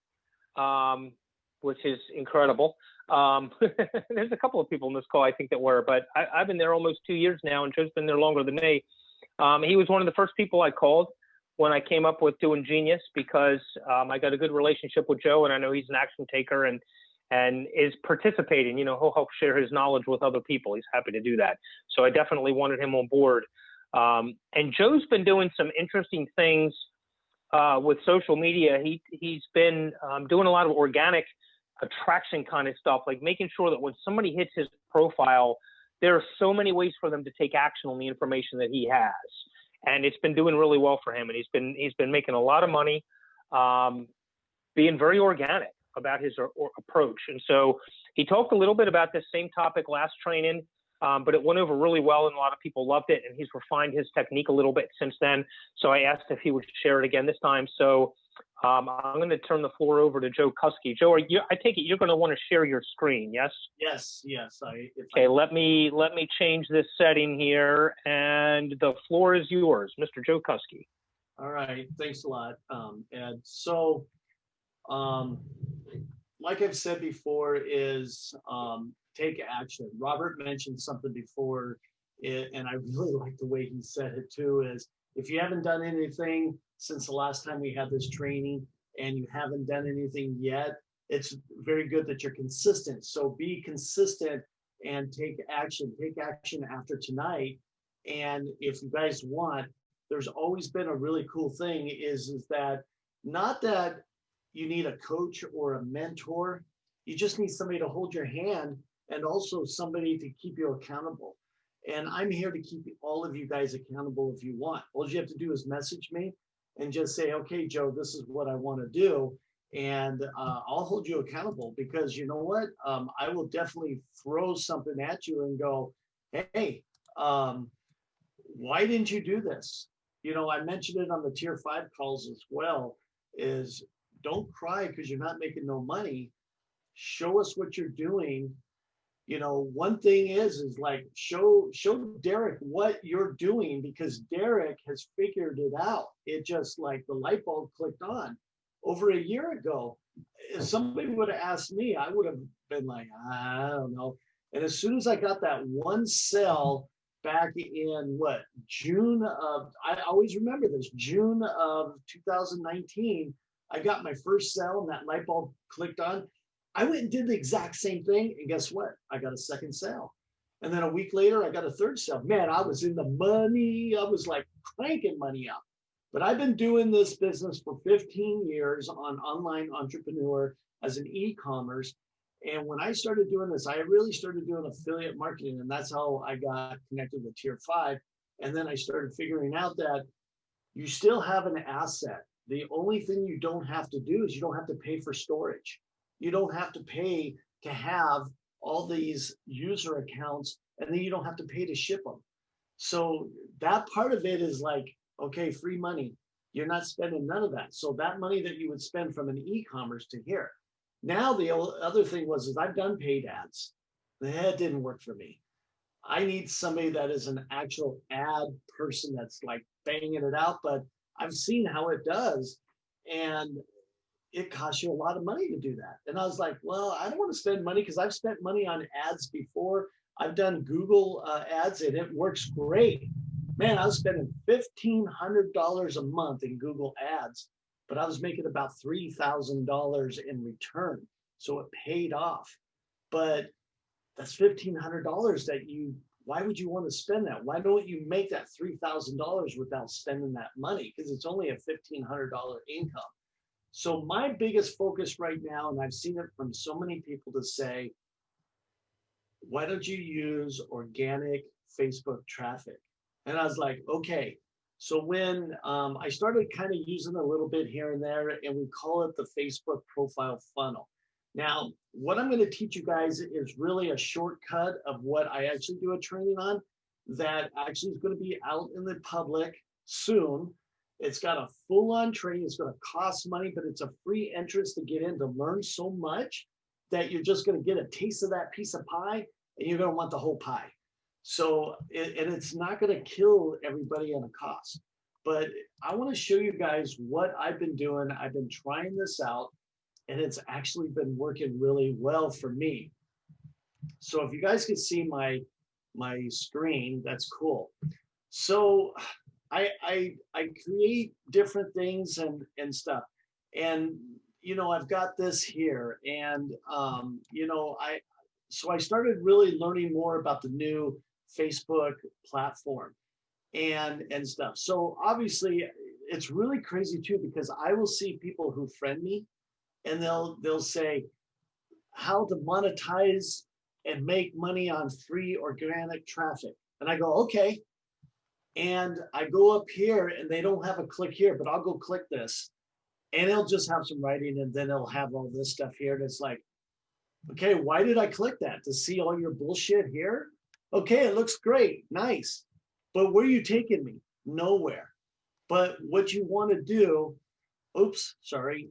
which is incredible. There's a couple of people in this call I think that were, but I've been there almost 2 years now, and Joe's been there longer than me. He was one of the first people I called when I came up with Doing Genius because I got a good relationship with Joe, and I know he's an action taker and is participating. You know, he'll help share his knowledge with other people. He's happy to do that. So I definitely wanted him on board. And Joe's been doing some interesting things with social media. He's been doing a lot of organic attraction kind of stuff, like making sure that when somebody hits his profile, there are so many ways for them to take action on the information that he has. And it's been doing really well for him. And he's been making a lot of money, being very organic about his approach. And so he talked a little bit about this same topic last training, but it went over really well and a lot of people loved it. And he's refined his technique a little bit since then. So I asked if he would share it again this time. So I'm going to turn the floor over to Joe Kuski. Joe, I take it you're going to want to share your screen, yes? Yes. Okay, let me change this setting here, and the floor is yours, Mr. Joe Kuski. All right, thanks a lot, Ed. So, like I've said before, is take action. Robert mentioned something before, and I really like the way he said it too, is if you haven't done anything since the last time we had this training and you haven't done anything yet, it's very good that you're consistent. So be consistent and take action. Take action after tonight. And if you guys want, there's always been a really cool thing is that not that you need a coach or a mentor, you just need somebody to hold your hand and also somebody to keep you accountable. And I'm here to keep all of you guys accountable if you want. All you have to do is message me and just say, okay, Joe, this is what I want to do. And I'll hold you accountable because you know what? I will definitely throw something at you and go, hey, why didn't you do this? You know, I mentioned it on the tier 5 calls as well, is don't cry because you're not making no money. Show us what you're doing. You know, one thing is like show Derek what you're doing because Derek has figured it out. It just like the light bulb clicked on. Over a year ago, if somebody would have asked me, I would have been like, I don't know. And as soon as I got that one sale back in June of, I always remember this, June of 2019, I got my first sale and that light bulb clicked on. I went and did the exact same thing. And guess what? I got a second sale. And then a week later, I got a third sale. Man, I was in the money. I was like cranking money up. But I've been doing this business for 15 years on online entrepreneur as an e-commerce. And when I started doing this, I really started doing affiliate marketing. And that's how I got connected with tier 5. And then I started figuring out that you still have an asset. The only thing you don't have to do is you don't have to pay for storage. You don't have to pay to have all these user accounts, and then you don't have to pay to ship them. So that part of it is like, okay, free money. You're not spending none of that. So that money that you would spend from an e-commerce to here. Now the other thing was I've done paid ads. That didn't work for me. I need somebody that is an actual ad person that's like banging it out, but I've seen how it does. And it costs you a lot of money to do that. And I was like, well, I don't want to spend money because I've spent money on ads before. I've done Google ads and it works great. Man, I was spending $1,500 a month in Google ads, but I was making about $3,000 in return. So it paid off. But that's $1,500 that why would you want to spend that? Why don't you make that $3,000 without spending that money? Because it's only a $1,500 income. So my biggest focus right now, and I've seen it from so many people to say, why don't you use organic Facebook traffic? And I was like, okay. So when I started kind of using a little bit here and there, and we call it the Facebook profile funnel. Now, what I'm going to teach you guys is really a shortcut of what I actually do a training on that actually is going to be out in the public soon. It's got a full-on training. It's going to cost money, but it's a free entrance to get in to learn so much that you're just going to get a taste of that piece of pie, and you're going to want the whole pie. So, and it's not going to kill everybody on a cost. But I want to show you guys what I've been doing. I've been trying this out, and it's actually been working really well for me. So if you guys can see my screen, that's cool. So I create different things and stuff. And, you know, I've got this here and, you know, so I started really learning more about the new Facebook platform and stuff. So obviously it's really crazy too, because I will see people who friend me and they'll say how to monetize and make money on free organic traffic. And I go, okay. And I go up here and they don't have a click here, but I'll go click this and it'll just have some writing and then it'll have all this stuff here. And it's like, okay, why did I click that? To see all your bullshit here? Okay, it looks great, nice. But where are you taking me? Nowhere. But what you want to do, oops, sorry,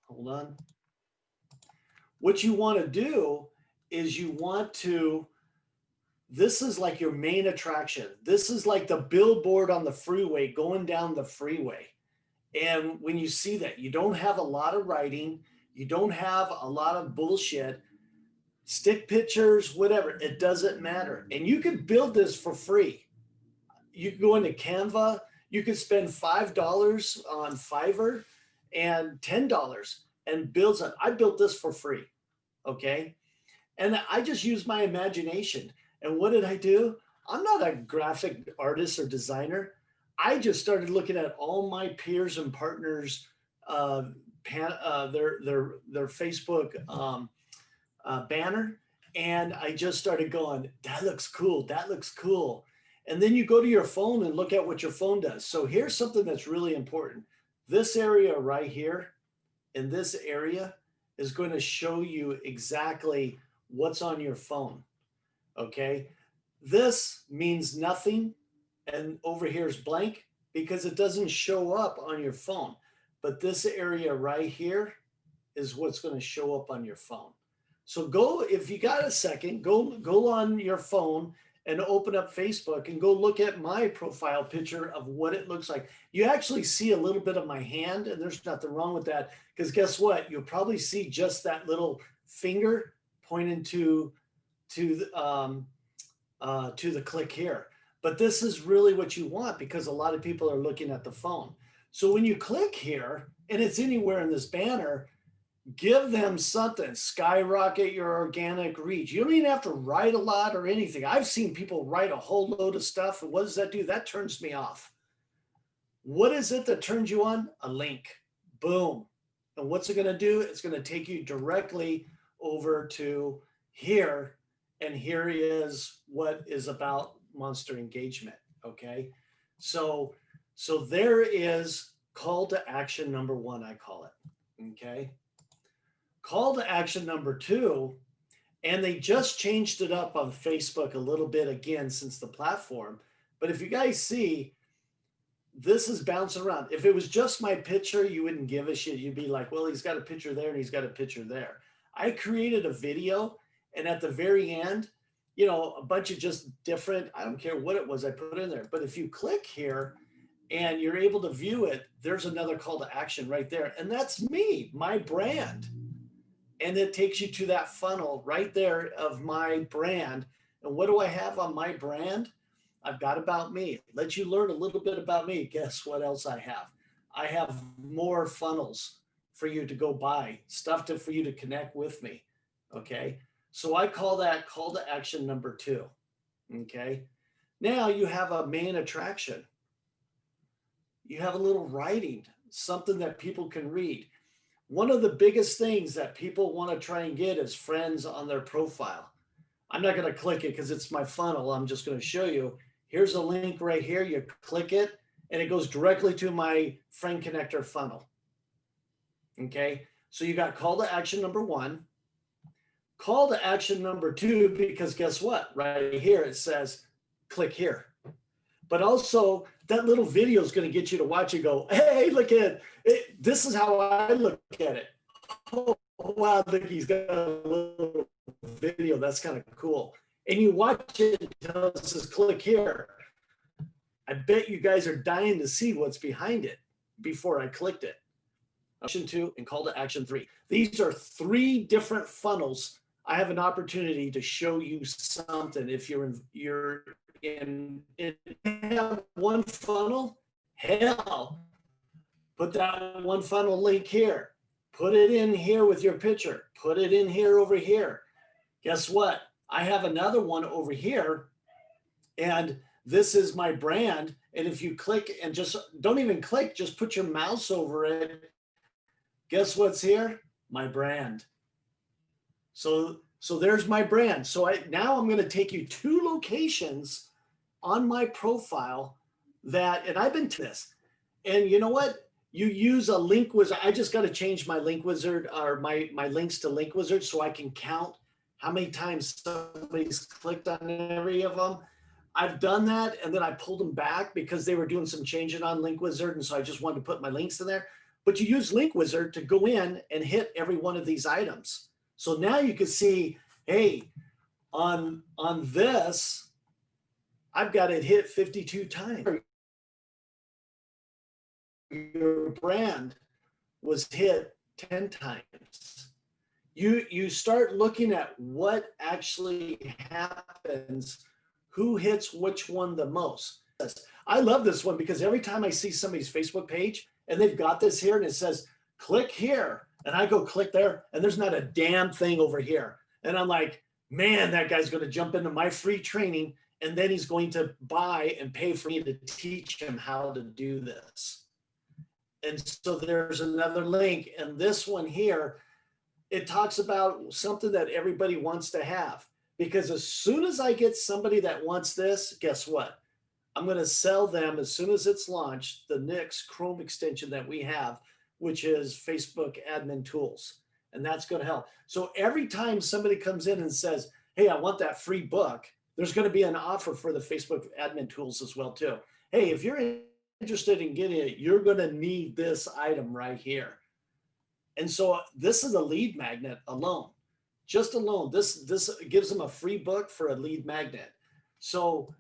hold on. What you want to do is you want to, this is like your main attraction. This is like the billboard on the freeway going down the freeway. And when you see that, you don't have a lot of writing, you don't have a lot of bullshit, stick pictures, whatever, it doesn't matter. And you can build this for free. You can go into Canva, you can spend $5 on Fiverr and $10 and build it. I built this for free, okay? And I just used my imagination. And what did I do? I'm not a graphic artist or designer. I just started looking at all my peers and partners, their Facebook banner, and I just started going, that looks cool, that looks cool. And then you go to your phone and look at what your phone does. So here's something that's really important. This area right here, in this area, is going to show you exactly what's on your phone, okay? This means nothing, and over here is blank because it doesn't show up on your phone. But this area right here is what's going to show up on your phone. So go, if you got a second, go on your phone and open up Facebook and go look at my profile picture of what it looks like. You actually see a little bit of my hand, and there's nothing wrong with that, because guess what? You'll probably see just that little finger pointing to the click here. But this is really what you want, because a lot of people are looking at the phone. So when you click here and it's anywhere in this banner, give them something, skyrocket your organic reach. You don't even have to write a lot or anything. I've seen people write a whole load of stuff. And what does that do? That turns me off. What is it that turns you on? A link. Boom. And what's it going to do? It's going to take you directly over to here. And here is what is about monster engagement. Okay. So there is call to action number 1, I call it. Okay. Call to action number 2, and they just changed it up on Facebook a little bit again since the platform. But if you guys see, this is bouncing around. If it was just my picture, you wouldn't give a shit. You'd be like, well, he's got a picture there and he's got a picture there. I created a video, and at the very end, you know, a bunch of just different, I don't care what it was I put in there. But if you click here and you're able to view it, there's another call to action right there. And that's me, my brand. And it takes you to that funnel right there of my brand. And what do I have on my brand? I've got about me. Let you learn a little bit about me. Guess what else I have? I have more funnels for you to go buy, stuff for you to connect with me. Okay. So I call that call to action number 2. Okay. Now you have a main attraction. You have a little writing, something that people can read. One of the biggest things that people want to try and get is friends on their profile. I'm not going to click it because it's my funnel. I'm just going to show you. Here's a link right here. You click it and it goes directly to my friend connector funnel. Okay. So you got call to action number 1, call to action number 2, because guess what? Right here, it says, click here. But also that little video is going to get you to watch it, go, hey, look at it. This is how I look at it. Oh, wow, look, he's got a little video. That's kind of cool. And you watch it until it says click here. I bet you guys are dying to see what's behind it before I clicked it. Action 2 and call to action 3. These are 3 different funnels. I have an opportunity to show you something. If you're in one funnel, hell, put that one funnel link here, put it in here with your picture, put it in here over here. Guess what? I have another one over here, and this is my brand. And if you click and just don't even click, just put your mouse over it. Guess what's here? My brand. So So there's my brand. So now I'm going to take you 2 locations on my profile and I've been to this. And you know what? You use a link wizard. I just got to change my link wizard or my links to link wizard so I can count how many times somebody's clicked on every of them. I've done that, and then I pulled them back because they were doing some changing on link wizard. And so I just wanted to put my links in there. But you use link wizard to go in and hit every one of these items. So now you can see, hey, on this, I've got it hit 52 times. Your brand was hit 10 times. You start looking at what actually happens, who hits which one the most. I love this one because every time I see somebody's Facebook page and they've got this here and it says, click here, and I go click there and there's not a damn thing over here. And I'm like, man, that guy's going to jump into my free training and then he's going to buy and pay for me to teach him how to do this. And so there's another link, and this one here, it talks about something that everybody wants to have, because as soon as I get somebody that wants this, guess what? I'm going to sell them as soon as it's launched, the next Chrome extension that we have, which is Facebook Admin Tools. And that's going to help. So every time somebody comes in and says, hey, I want that free book, there's going to be an offer for the Facebook Admin Tools as well too. Hey, if you're interested in getting it, you're going to need this item right here. And so this is a lead magnet alone, just alone. This gives them a free book for a lead magnet. So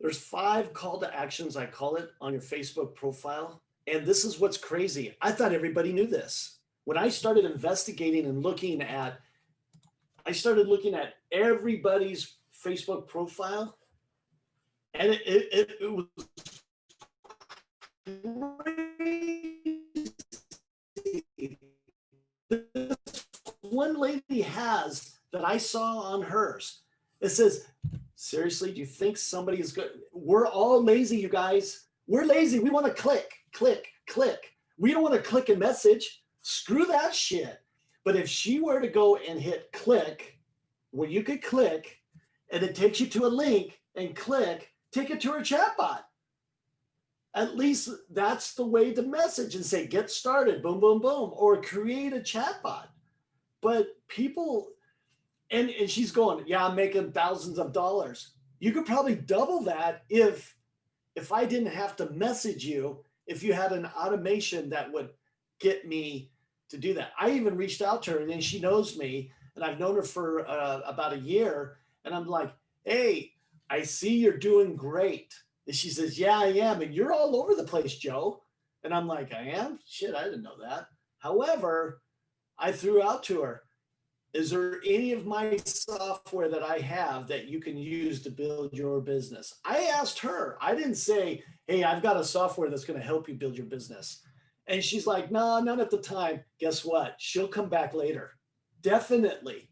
there's 5 call to actions, I call it, on your Facebook profile. And this is what's crazy. I thought everybody knew this. When I started investigating and looking at, everybody's Facebook profile, and it was this one lady has that I saw on hers. It says, seriously, do you think somebody is good? We're all lazy, you guys. We're lazy. We want to click, click, click. We don't want to click a message. Screw that shit. But if she were to go and hit click, where you could click, and it takes you to a link and click, take it to her chatbot. At least that's the way to message and say, get started, boom, boom, boom, or create a chatbot. But people, and she's going, yeah, I'm making thousands of dollars. You could probably double that if I didn't have to message you, if you had an automation that would get me to do that. I even reached out to her, and then she knows me, and I've known her for about a year. And I'm like, hey, I see you're doing great. And she says, yeah, I am. And you're all over the place, Joe. And I'm like, I am? Shit, I didn't know that. However, I threw out to her, is there any of my software that I have that you can use to build your business? I asked her. I didn't say, hey, I've got a software that's going to help you build your business. And she's like, no, not at the time. Guess what? She'll come back later. Definitely.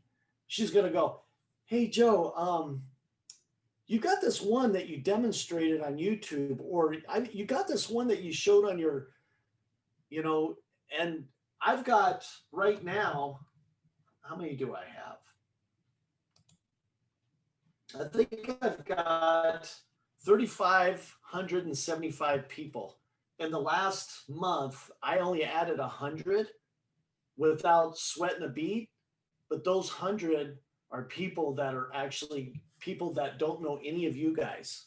She's going to go, hey, Joe, you got this one that you demonstrated on YouTube, or you got this one that you showed on your, and I've got right now, how many do I have? I think I've got 3,575 people. In the last month, I only added 100 without sweating a beat, but those 100 are people that are actually people that don't know any of you guys,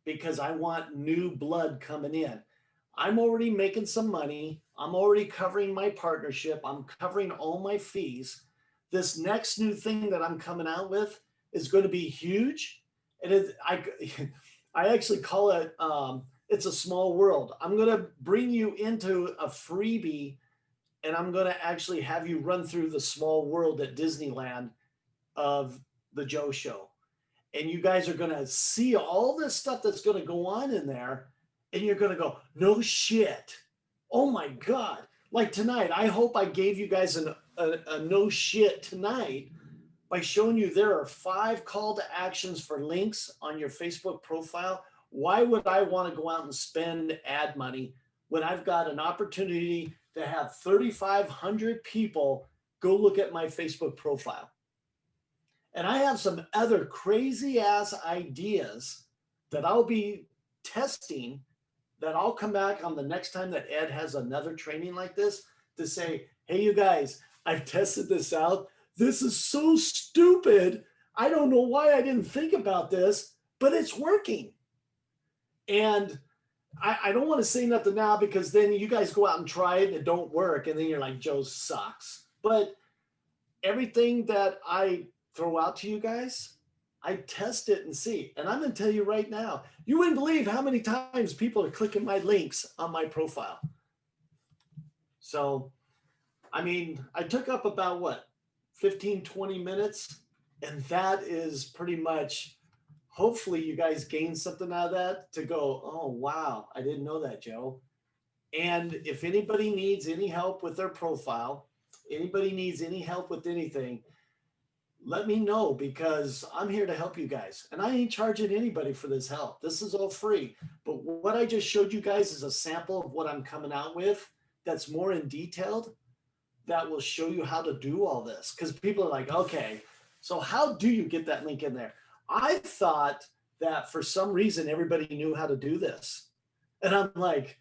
because I want new blood coming in. I'm already making some money. I'm already covering my partnership. I'm covering all my fees. This next new thing that I'm coming out with is going to be huge. And I actually call it, it's a small world. I'm going to bring you into a freebie, and I'm going to actually have you run through the small world at Disneyland of the Joe Show. And you guys are going to see all this stuff that's going to go on in there. And you're going to go, no shit. Oh my God. Like tonight, I hope I gave you guys a no shit tonight by showing you there are 5 call to actions for links on your Facebook profile. Why would I want to go out and spend ad money when I've got an opportunity to have 3,500 people go look at my Facebook profile? And I have some other crazy ass ideas that I'll be testing, that I'll come back on the next time that Ed has another training like this to say, hey, you guys, I've tested this out. This is so stupid. I don't know why I didn't think about this, but it's working. And I don't want to say nothing now, because then you guys go out and try it and it don't work. And then you're like, Joe sucks. But everything that I throw out to you guys, I test it and see. And I'm going to tell you right now, you wouldn't believe how many times people are clicking my links on my profile. So, I mean, I took up about what, 15, 20 minutes. And that is pretty much, hopefully you guys gain something out of that to go, oh, wow, I didn't know that, Joe. And if anybody needs any help with their profile, anybody needs any help with anything, let me know, because I'm here to help you guys. And I ain't charging anybody for this help. This is all free. But what I just showed you guys is a sample of what I'm coming out with that's more in detailed, that will show you how to do all this. Because people are like, okay, so how do you get that link in there? I thought that for some reason everybody knew how to do this. And I'm like,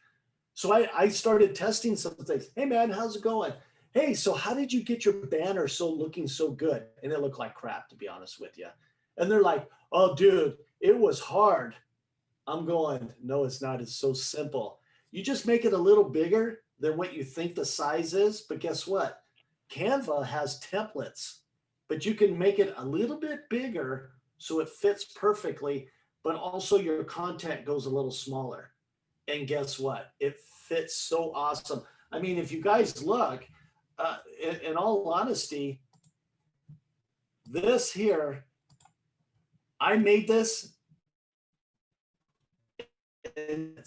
so I started testing some things. Hey man, how's it going? Hey, so how did you get your banner looking so good? And it looked like crap, to be honest with you. And they're like, oh dude, it was hard. I'm going, no, it's not. It's so simple. You just make it a little bigger than what you think the size is. But guess what? Canva has templates, but you can make it a little bit bigger so it fits perfectly, but also your content goes a little smaller. And guess what? It fits so awesome. I mean, if you guys look, in all honesty, this here, I made this, and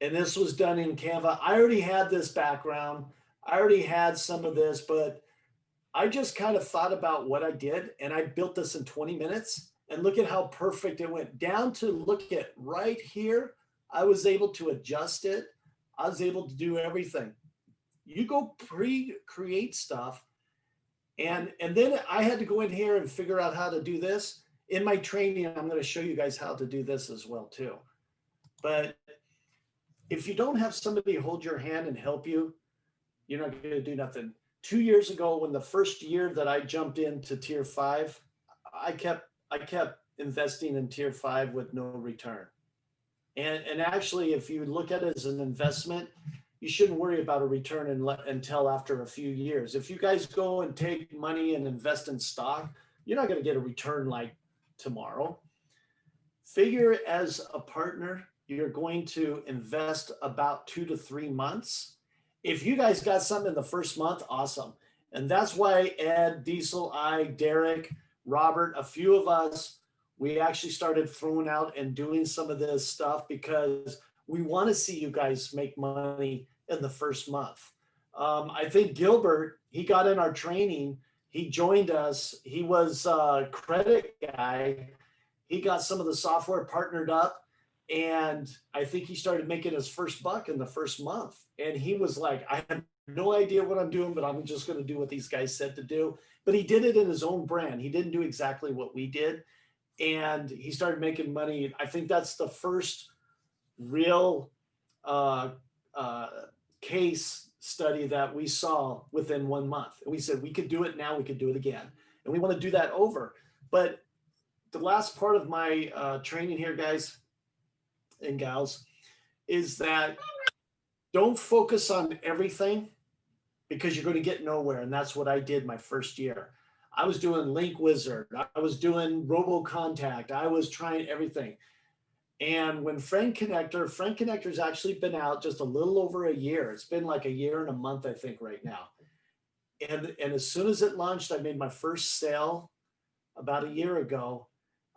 this was done in Canva. I already had this background. I already had some of this, but I just kind of thought about what I did, and I built this in 20 minutes. And look at how perfect it went, down to look at right here. I was able to adjust it. I was able to do everything. You go pre-create stuff. And then I had to go in here and figure out how to do this. In my training, I'm going to show you guys how to do this as well too. But if you don't have somebody hold your hand and help you, you're not going to do nothing. 2 years ago, when the first year that I jumped into tier 5, I kept investing in tier 5 with no return. And actually, if you look at it as an investment, you shouldn't worry about a return until after a few years. If you guys go and take money and invest in stock, you're not going to get a return like tomorrow. Figure as a partner, you're going to invest about 2 to 3 months. If you guys got something in the first month, awesome. And that's why Ed, Diesel, I, Derek, Robert, a few of us, we actually started throwing out and doing some of this stuff, because we want to see you guys make money in the first month. I think Gilbert, he got in our training. He joined us. He was a credit guy. He got some of the software partnered up, and I think he started making his first buck in the first month. And he was like, I have no idea what I'm doing, but I'm just going to do what these guys said to do. But he did it in his own brand. He didn't do exactly what we did. And he started making money. I think that's the first real case study that we saw within 1 month. And we said, we could do it now, we could do it again. And we want to do that over. But the last part of my training here, guys and gals, is that don't focus on everything, because you're going to get nowhere. And that's what I did my first year. I was doing Link Wizard. I was doing Robo Contact. I was trying everything. And when Friend Connector's actually been out just a little over a year. It's been like a year and a month, I think, right now. And as soon as it launched, I made my first sale about a year ago.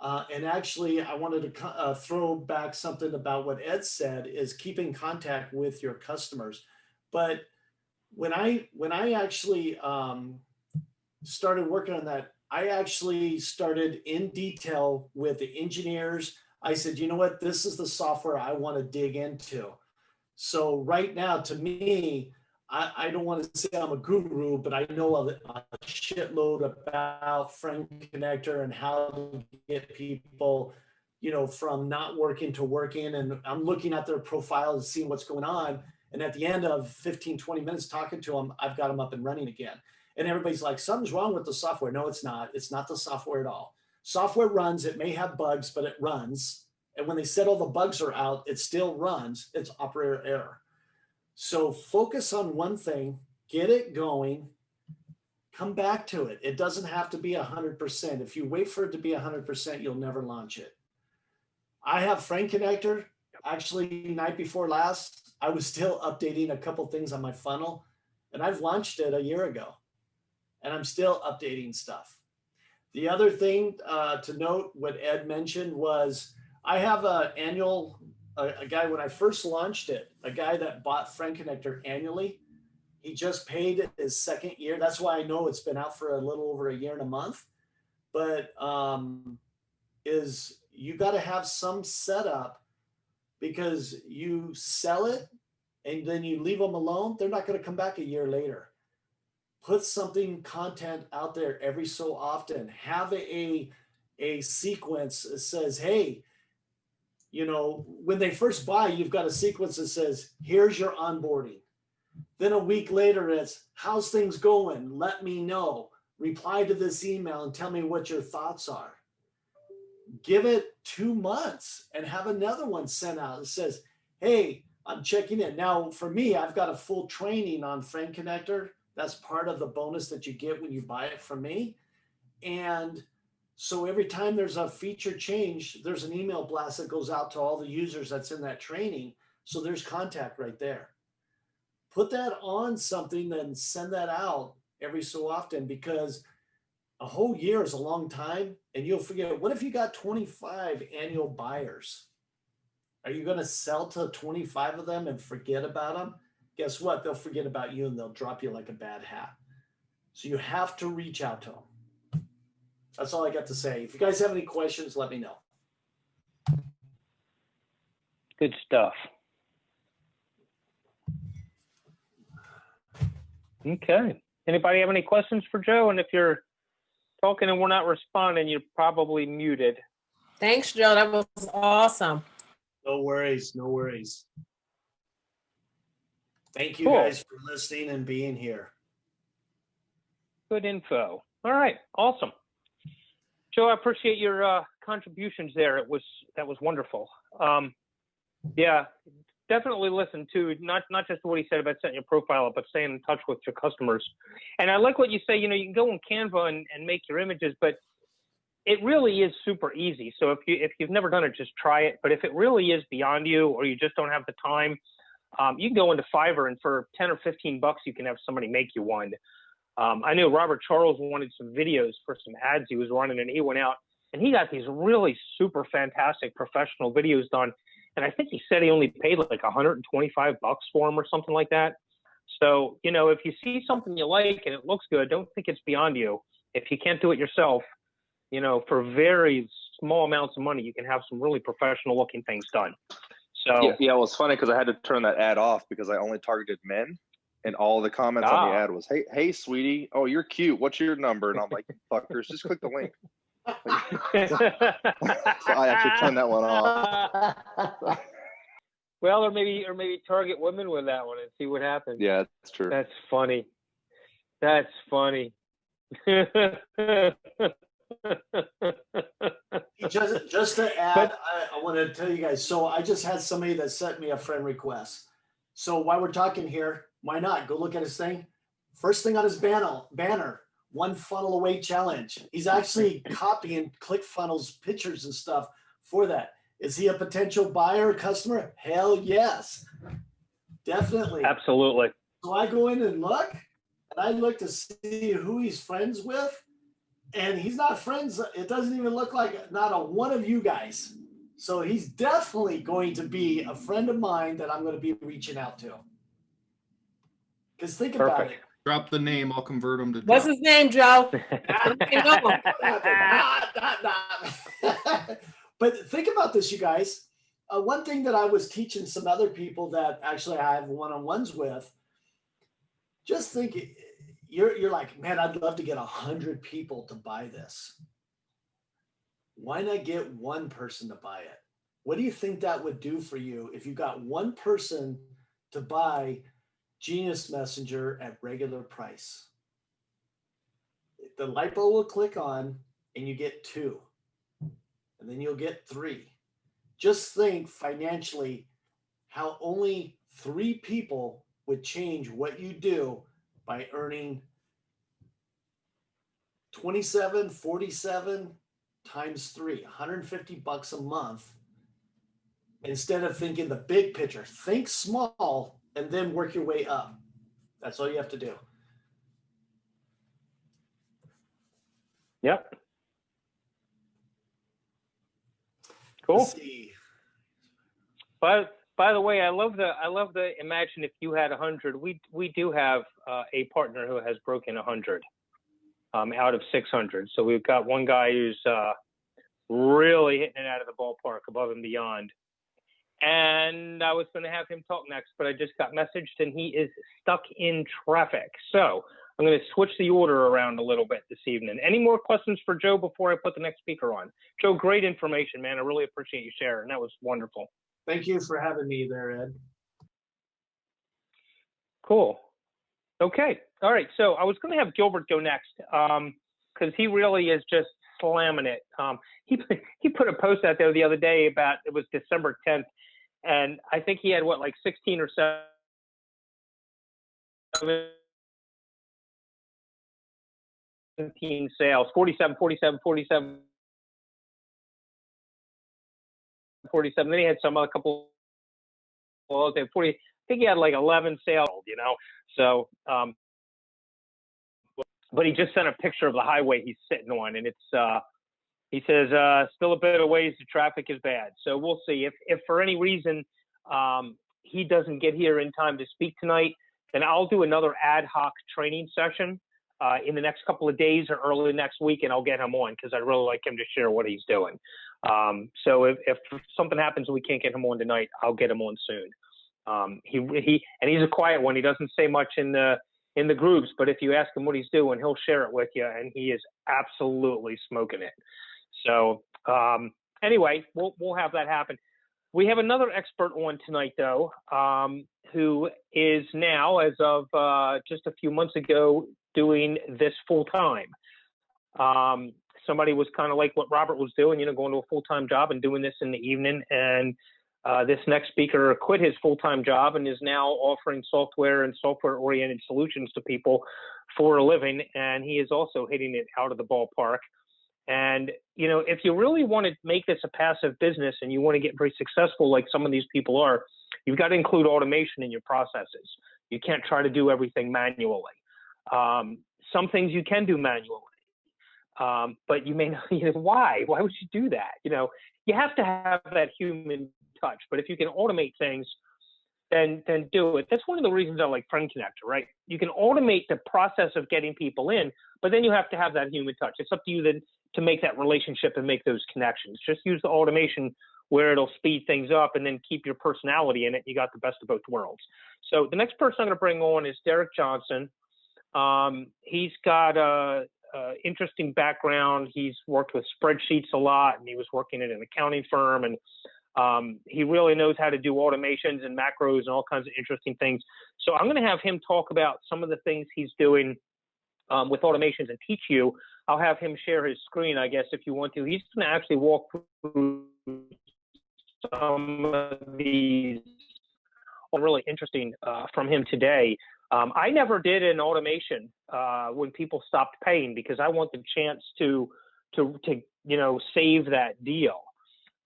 And actually, I wanted to throw back something about what Ed said, is keeping contact with your customers. But when I actually started working on that, I actually started in detail with the engineers. I said, you know what, this is the software I want to dig into. So right now, to me, I don't want to say I'm a guru, but I know a shitload about Friend Connector and how to get people, you know, from not working to working. And I'm looking at their profile and seeing what's going on. And at the end of 15, 20 minutes talking to them, I've got them up and running again. And everybody's like, something's wrong with the software. No, it's not. It's not the software at all. Software runs. It may have bugs, but it runs. And when they said all the bugs are out, it still runs. It's operator error. So focus on one thing, get it going, come back to it. It doesn't have to be 100%. If you wait for it to be 100%, you'll never launch it. I have Friend Connector. Actually, night before last, I was still updating a couple things on my funnel, and I've launched it a year ago, and I'm still updating stuff. The other thing to note, what Ed mentioned was, I have an annual, a guy, when I first launched it, a guy that bought Friend Connector annually, he just paid his second year. That's why I know it's been out for a little over a year and a month. But is you got to have some setup, because you sell it and then you leave them alone, they're not going to come back a year later. Put something, content out there every so often. Have a sequence that says, hey, you know, when they first buy, you've got a sequence that says, here's your onboarding. Then a week later, it's, how's things going? Let me know. Reply to this email and tell me what your thoughts are. Give it 2 months and have another one sent out that says, hey, I'm checking in. Now, for me, I've got a full training on Friend Connector. That's part of the bonus that you get when you buy it from me. And so every time there's a feature change, there's an email blast that goes out to all the users that's in that training. So there's contact right there. Put that on something and send that out every so often, because a whole year is a long time and you'll forget. What if you got 25 annual buyers? Are you going to sell to 25 of them and forget about them? Guess what? They'll forget about you and they'll drop you like a bad hat. So you have to reach out to them. That's all I got to say. If you guys have any questions, let me know. Good stuff. Okay. Anybody have any questions for Joe? And if you're talking and we're not responding, you're probably muted. Thanks, Joe. That was awesome. No worries. No worries. Thank you Cool. guys for listening and being here. Good info. All right. Awesome. Joe, I appreciate your contributions there. That was wonderful. Yeah, definitely listen to not just what he said about setting your profile up, but staying in touch with your customers. And I like what you say. You know, you can go in Canva and make your images, but it really is super easy. So if you've never done it, just try it. But if it really is beyond you, or you just don't have the time, you can go into Fiverr, and for 10 or 15 bucks, you can have somebody make you one. I knew Robert Charles wanted some videos for some ads he was running, and he went out and he got these really super fantastic professional videos done. And I think he said he only paid like 125 bucks for them or something like that. So, you know, if you see something you like and it looks good, don't think it's beyond you. If you can't do it yourself, you know, for very small amounts of money, you can have some really professional looking things done. So yeah, it was funny because I had to turn that ad off because I only targeted men. And all the comments on the ad was, hey, sweetie, oh, you're cute. What's your number? And I'm like, fuckers, just click the link. So I actually turned that one off. Well, or maybe target women with that one and see what happens. Yeah, that's true. That's funny. That's funny. Just to add, I want to tell you guys. So I just had somebody that sent me a friend request. So while we're talking here, why not go look at his thing? First thing on his banner, 1 funnel away challenge. He's actually copying ClickFunnels pictures and stuff for that. Is he a potential buyer or customer? Hell yes, definitely. Absolutely. So I go in and look, and I look to see who he's friends with, and he's not friends. It doesn't even look like not a one of you guys. So he's definitely going to be a friend of mine that I'm going to be reaching out to. Because think about it. Drop the name. I'll convert him to Joe. What's his name, Joe? But think about this, you guys. One thing that I was teaching some other people that actually I have one-on-ones with, just think, you're like, man, I'd love to get 100 people to buy this. Why not get one person to buy it? What do you think that would do for you if you got one person to buy Genius Messenger at regular price? The light bulb will click on and you get 2, and then you'll get 3. Just think financially how only 3 people would change what you do by earning 47 times 3, $150 a month. Instead of thinking the big picture, think small and then work your way up. That's all you have to do. Yep. Cool. Let's see. By the way, I love the imagine if you had 100. We do have a partner who has broken 100 out of 600. So we've got one guy who's really hitting it out of the ballpark, above and beyond. And I was going to have him talk next, but I just got messaged and he is stuck in traffic. So I'm going to switch the order around a little bit this evening. Any more questions for Joe before I put the next speaker on? Joe, great information, man. I really appreciate you sharing. That was wonderful. Thank you for having me there, Ed. Cool. Okay. All right. So I was going to have Gilbert go next because he really is just slamming it. He put a post out there the other day about, it was December 10th. And I think he had what, like 16 or 17 sales, 47. Then he had some other couple, 40. I think he had like 11 sales, you know. So, but he just sent a picture of the highway he's sitting on, and it's, he says, still a bit of ways, the traffic is bad. So we'll see. If for any reason he doesn't get here in time to speak tonight, then I'll do another ad hoc training session in the next couple of days or early next week, and I'll get him on because I'd really like him to share what he's doing. So if something happens and we can't get him on tonight, I'll get him on soon. He's a quiet one. He doesn't say much in the groups, but if you ask him what he's doing, he'll share it with you, and he is absolutely smoking it. So anyway, we'll have that happen. We have another expert on tonight, though, who is now, as of just a few months ago, doing this full time. Somebody was kind of like what Robert was doing, you know, going to a full-time job and doing this in the evening. And this next speaker quit his full-time job and is now offering software and software-oriented solutions to people for a living. And he is also hitting it out of the ballpark. And, you know, if you really want to make this a passive business and you want to get very successful like some of these people are, you've got to include automation in your processes. You can't try to do everything manually. Some things you can do manually, but you may not, you know, why would you do that? You know, you have to have that human touch, but if you can automate things, then do it. That's one of the reasons I like Friend Connector, right? You can automate the process of getting people in, but then you have to have that human touch. It's up to you then to make that relationship and make those connections. Just use the automation where it'll speed things up and then keep your personality in it. You got the best of both worlds. So the next person I'm going to bring on is Derek Johnson. He's got a interesting background. He's worked with spreadsheets a lot, and he was working at an accounting firm, and he really knows how to do automations and macros and all kinds of interesting things. So I'm going to have him talk about some of the things he's doing with automations and teach you. I'll have him share his screen, I guess, if you want to. He's going to actually walk through some of these really interesting from him today. I never did an automation when people stopped paying because I want the chance to you know, save that deal.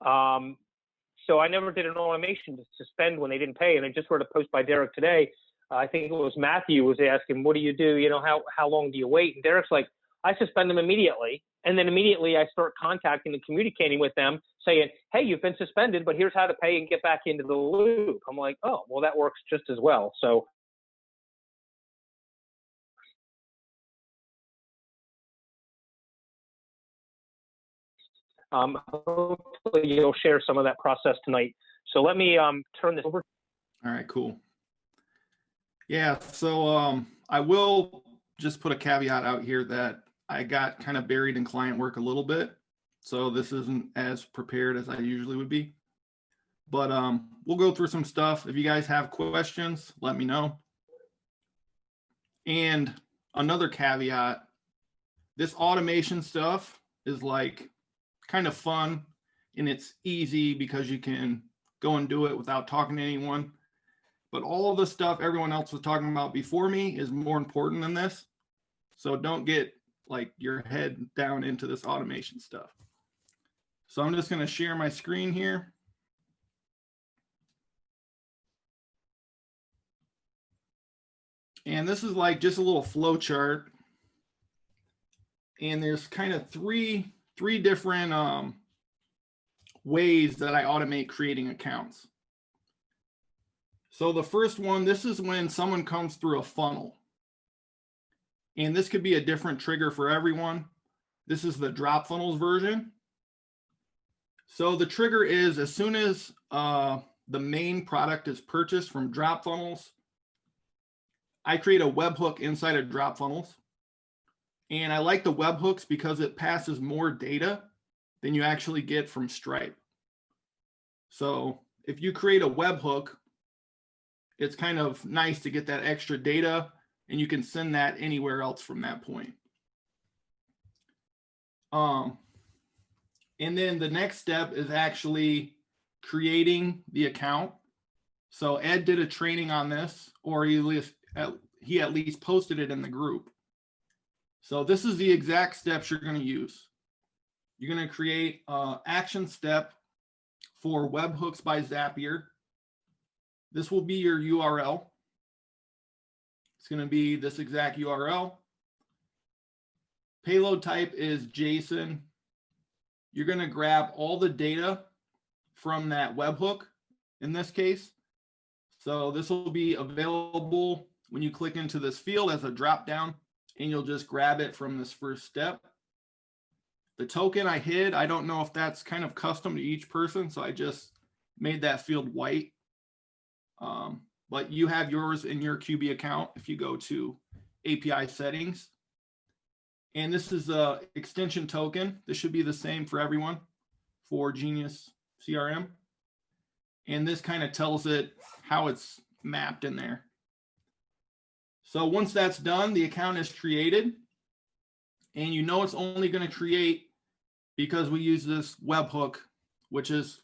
So I never did an automation to suspend when they didn't pay. And I just read a post by Derek today. I think it was Matthew was asking, what do you do? You know, how long do you wait? And Derek's like, I suspend them immediately. And then immediately I start contacting and communicating with them saying, hey, you've been suspended, but here's how to pay and get back into the loop. I'm like, oh, well, that works just as well. So hopefully you'll share some of that process tonight. So let me turn this over. All right, cool. Yeah, so I will just put a caveat out here that I got kind of buried in client work a little bit. So this isn't as prepared as I usually would be. But we'll go through some stuff. If you guys have questions, let me know. And another caveat, this automation stuff is like kind of fun and it's easy because you can go and do it without talking to anyone. But all the stuff everyone else was talking about before me is more important than this. So don't get like your head down into this automation stuff. So I'm just going to share my screen here. And this is like just a little flow chart. And there's kind of three different ways that I automate creating accounts. So the first one, this is when someone comes through a funnel. And this could be a different trigger for everyone. This is the drop funnels version. So the trigger is as soon as the main product is purchased from drop funnels, I create a webhook inside of drop funnels. And I like the webhooks because it passes more data than you actually get from Stripe. So if you create a webhook, it's kind of nice to get that extra data and you can send that anywhere else from that point. And then the next step is actually creating the account. So Ed did a training on this, or he at least posted it in the group. So this is the exact steps you're going to use. You're going to create an action step for webhooks by Zapier. This will be your URL. It's going to be this exact URL. Payload type is JSON. You're going to grab all the data from that webhook in this case. So this will be available when you click into this field as a drop down, and you'll just grab it from this first step. The token I hid, I don't know if that's kind of custom to each person, so I just made that field white. But you have yours in your QB account if you go to API settings. And this is a extension token. This should be the same for everyone for Genius CRM. And this kind of tells it how it's mapped in there. So once that's done, the account is created. And you know it's only going to create because we use this webhook, which is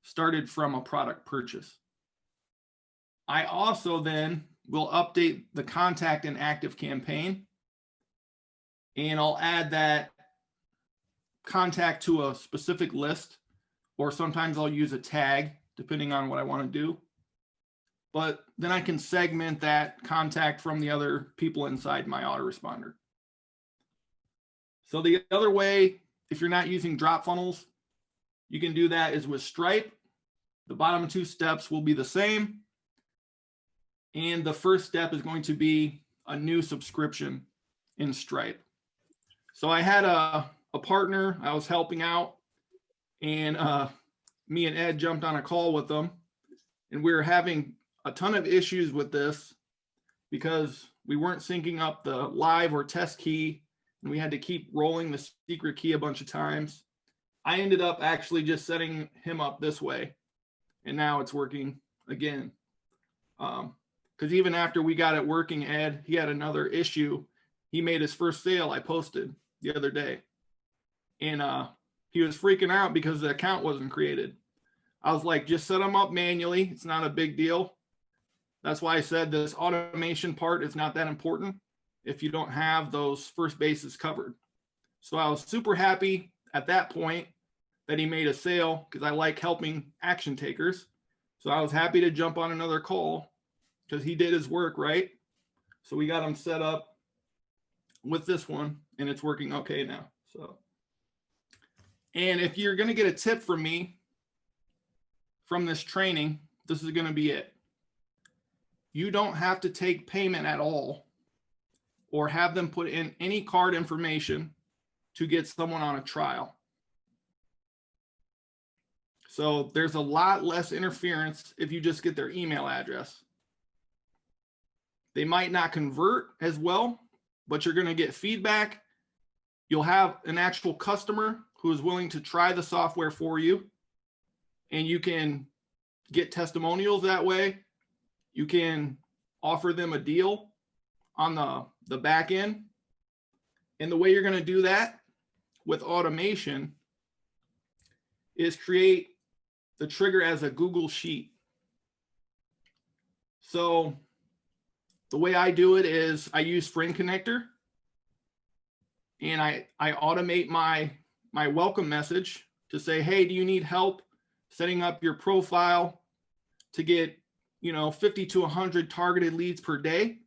started from a product purchase. I also then will update the contact and active campaign. And I'll add that contact to a specific list, or sometimes I'll use a tag depending on what I want to do. But then I can segment that contact from the other people inside my autoresponder. So the other way, if you're not using drop funnels, you can do that is with Stripe. The bottom two steps will be the same. And the first step is going to be a new subscription in Stripe. So I had a partner I was helping out, and me and Ed jumped on a call with them, and we were having a ton of issues with this because we weren't syncing up the live or test key, and we had to keep rolling the secret key a bunch of times. I ended up actually just setting him up this way, and now it's working again. Because even after we got it working, Ed, he had another issue. He made his first sale I posted the other day. And he was freaking out because the account wasn't created. I was like, just set them up manually. It's not a big deal. That's why I said this automation part is not that important if you don't have those first bases covered. So I was super happy at that point that he made a sale because I like helping action takers. So I was happy to jump on another call because he did his work right. So we got him set up with this one, and it's working okay now. So, and if you're going to get a tip from me from this training, this is going to be it. You don't have to take payment at all or have them put in any card information to get someone on a trial. So there's a lot less interference if you just get their email address. They might not convert as well, but you're going to get feedback. You'll have an actual customer who is willing to try the software for you, and you can get testimonials that way. You can offer them a deal on the back end. And the way you're going to do that with automation is create the trigger as a Google Sheet. So the way I do it is I use Friend Connector, and I automate my welcome message to say, hey, do you need help setting up your profile to get 50 to 100 targeted leads per day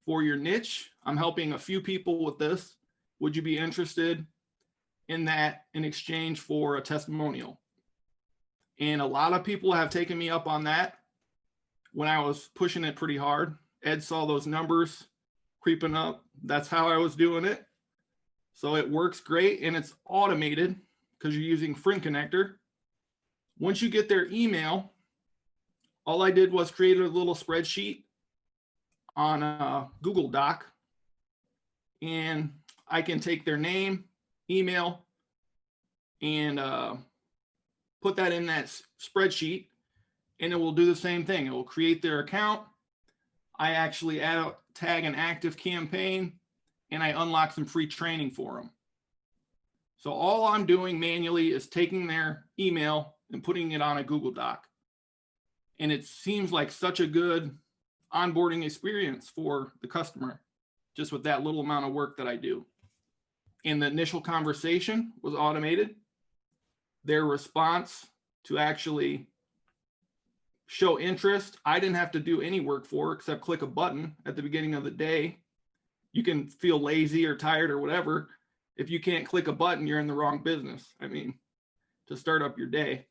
for your niche? I'm helping a few people with this. Would you be interested in that in exchange for a testimonial? And a lot of people have taken me up on that when I was pushing it pretty hard. Ed saw those numbers creeping up. That's how I was doing it. So it works great, and it's automated because you're using Friend Connector. Once you get their email, all I did was create a little spreadsheet on a Google Doc, and I can take their name, email, and put that in that spreadsheet, and it will do the same thing. It will create their account. I actually tag an active campaign, and I unlock some free training for them. So all I'm doing manually is taking their email and putting it on a Google Doc. And it seems like such a good onboarding experience for the customer, just with that little amount of work that I do. And the initial conversation was automated. Their response to actually show interest, I didn't have to do any work for except click a button at the beginning of the day. You can feel lazy or tired or whatever. If you can't click a button, you're in the wrong business. I mean, to start up your day.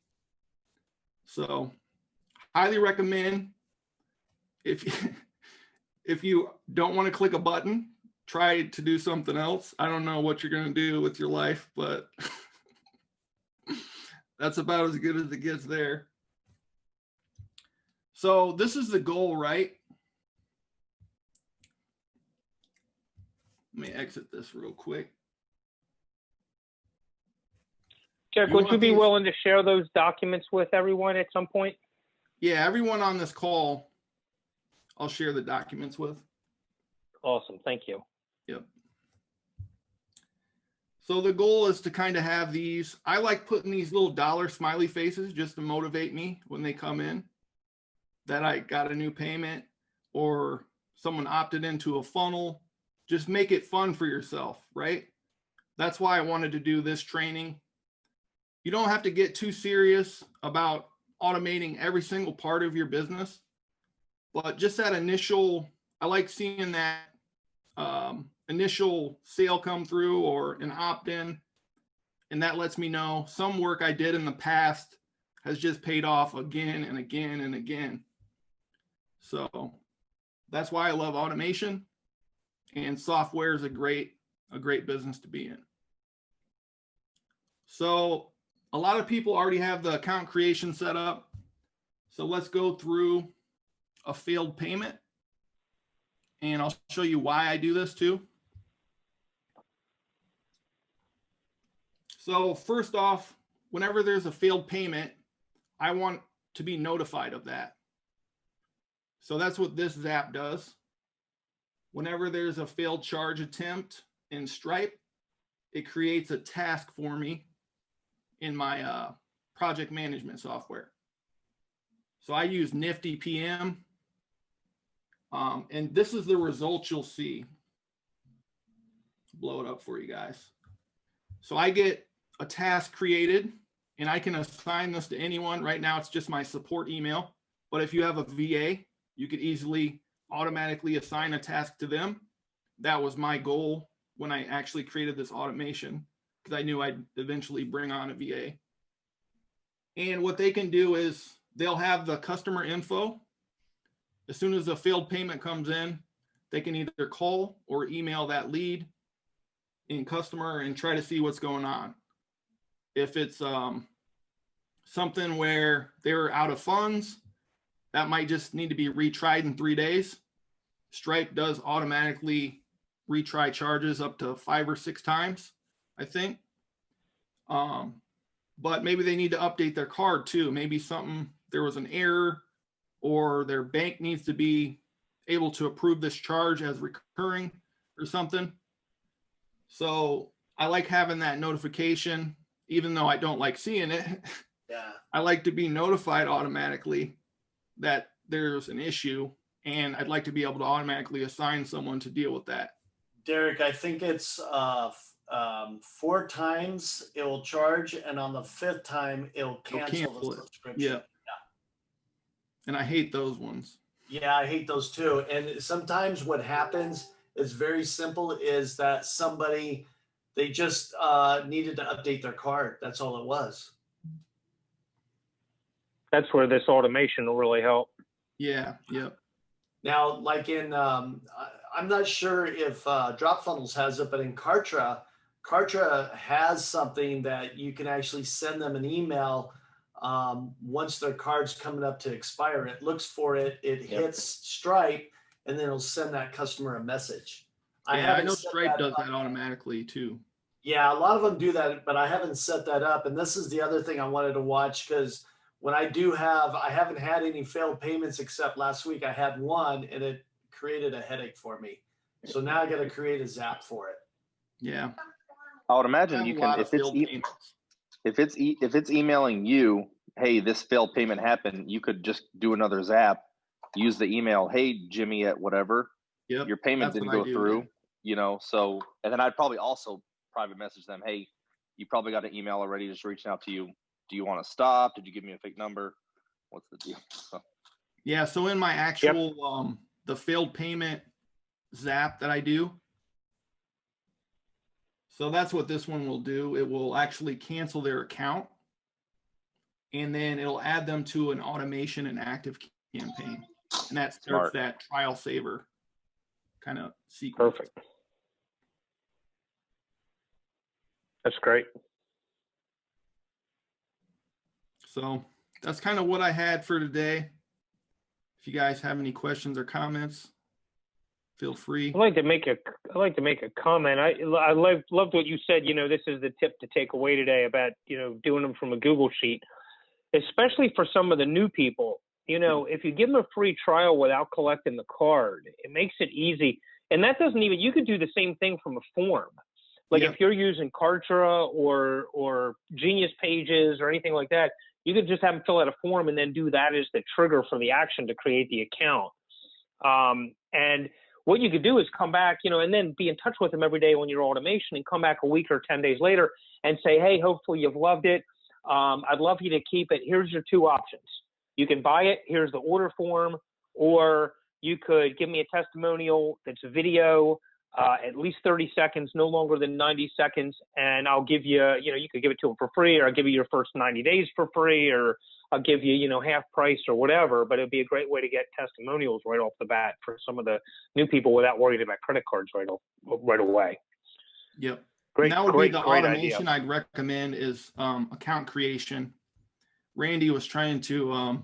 So highly recommend, if you don't want to click a button, try to do something else. I don't know what you're going to do with your life, but that's about as good as it gets there. So this is the goal, right? Let me exit this real quick. Jeff, would you be willing to share those documents with everyone at some point? Yeah, everyone on this call, I'll share the documents with. Awesome, thank you. Yep. So the goal is to kind of have these, I like putting these little dollar smiley faces just to motivate me when they come in, that I got a new payment or someone opted into a funnel. Just make it fun for yourself, right? That's why I wanted to do this training. You don't have to get too serious about automating every single part of your business, but just that initial, I like seeing that initial sale come through or an opt-in, and that lets me know some work I did in the past has just paid off again and again and again. So that's why I love automation, and software is a great business to be in. So a lot of people already have the account creation set up. So let's go through a failed payment, and I'll show you why I do this too. So first off, whenever there's a failed payment, I want to be notified of that. So that's what this Zap does. Whenever there's a failed charge attempt in Stripe, it creates a task for me in my project management software. So I use Nifty PM, and this is the results you'll see. Blow it up for you guys. So I get a task created, and I can assign this to anyone. Right now, it's just my support email. But if you have a VA, you could easily automatically assign a task to them. That was my goal when I actually created this automation, because I knew I'd eventually bring on a VA. And what they can do is they'll have the customer info. As soon as the failed payment comes in, they can either call or email that lead in customer and try to see what's going on. If it's something where they're out of funds, that might just need to be retried in 3 days. Stripe does automatically retry charges up to 5 or 6 times, I think. But maybe they need to update their card too. Maybe there was an error, or their bank needs to be able to approve this charge as recurring or something. So I like having that notification, even though I don't like seeing it. Yeah. I like to be notified automatically that there's an issue, and I'd like to be able to automatically assign someone to deal with that. Derek, I think it's 4 times it will charge, and on the 5th time it'll cancel the subscription. Yeah. And I hate those ones. Yeah, I hate those too. And sometimes what happens is very simple, is that they just needed to update their card. That's all it was. That's where this automation will really help. Yeah. Yep. Now, like I'm not sure if DropFunnels has it, but in Kartra has something that you can actually send them an email once their card's coming up to expire. It looks for it, hits Stripe, and then it'll send that customer a message. I know Stripe does that automatically too. Yeah, a lot of them do that, but I haven't set that up. And this is the other thing I wanted to watch, because when I haven't had any failed payments except last week. I had one, and it created a headache for me. So now I got to create a Zap for it. Yeah. I would imagine you can, if it's emailing you, hey, this failed payment happened, you could just do another Zap, use the email, hey, Jimmy at whatever, your payment didn't go through, so, and then I'd probably also private message them, hey, you probably got an email already just reaching out to you. Do you want to stop? Did you give me a fake number? What's the deal? Yeah. So in my actual, the failed payment Zap that I do, so that's what this one will do. It will actually cancel their account, and then it'll add them to an automation and active campaign. And that starts that trial saver kind of sequence. Perfect. That's great. So that's kind of what I had for today. If you guys have any questions or comments, feel free. I'd like to make a comment. I loved what you said. This is the tip to take away today about doing them from a Google sheet, especially for some of the new people. If you give them a free trial without collecting the card, it makes it easy. And that doesn't even. You could do the same thing from a form. Like if you're using Kartra or Genius Pages or anything like that, you could just have them fill out a form and then do that as the trigger for the action to create the account. And what you could do is come back, and then be in touch with them every day on your automation, and come back a week or 10 days later and say, hey, hopefully you've loved it. I'd love you to keep it. Here's your 2 options. You can buy it. Here's the order form, or you could give me a testimonial that's a video, at least 30 seconds, no longer than 90 seconds. And I'll give you, you could give it to them for free, or I'll give you your first 90 days for free, or I'll give you, half price or whatever. But it'd be a great way to get testimonials right off the bat for some of the new people without worrying about credit cards right away. Yep. Great. That would be the automation idea. I'd recommend is account creation. Randy was trying to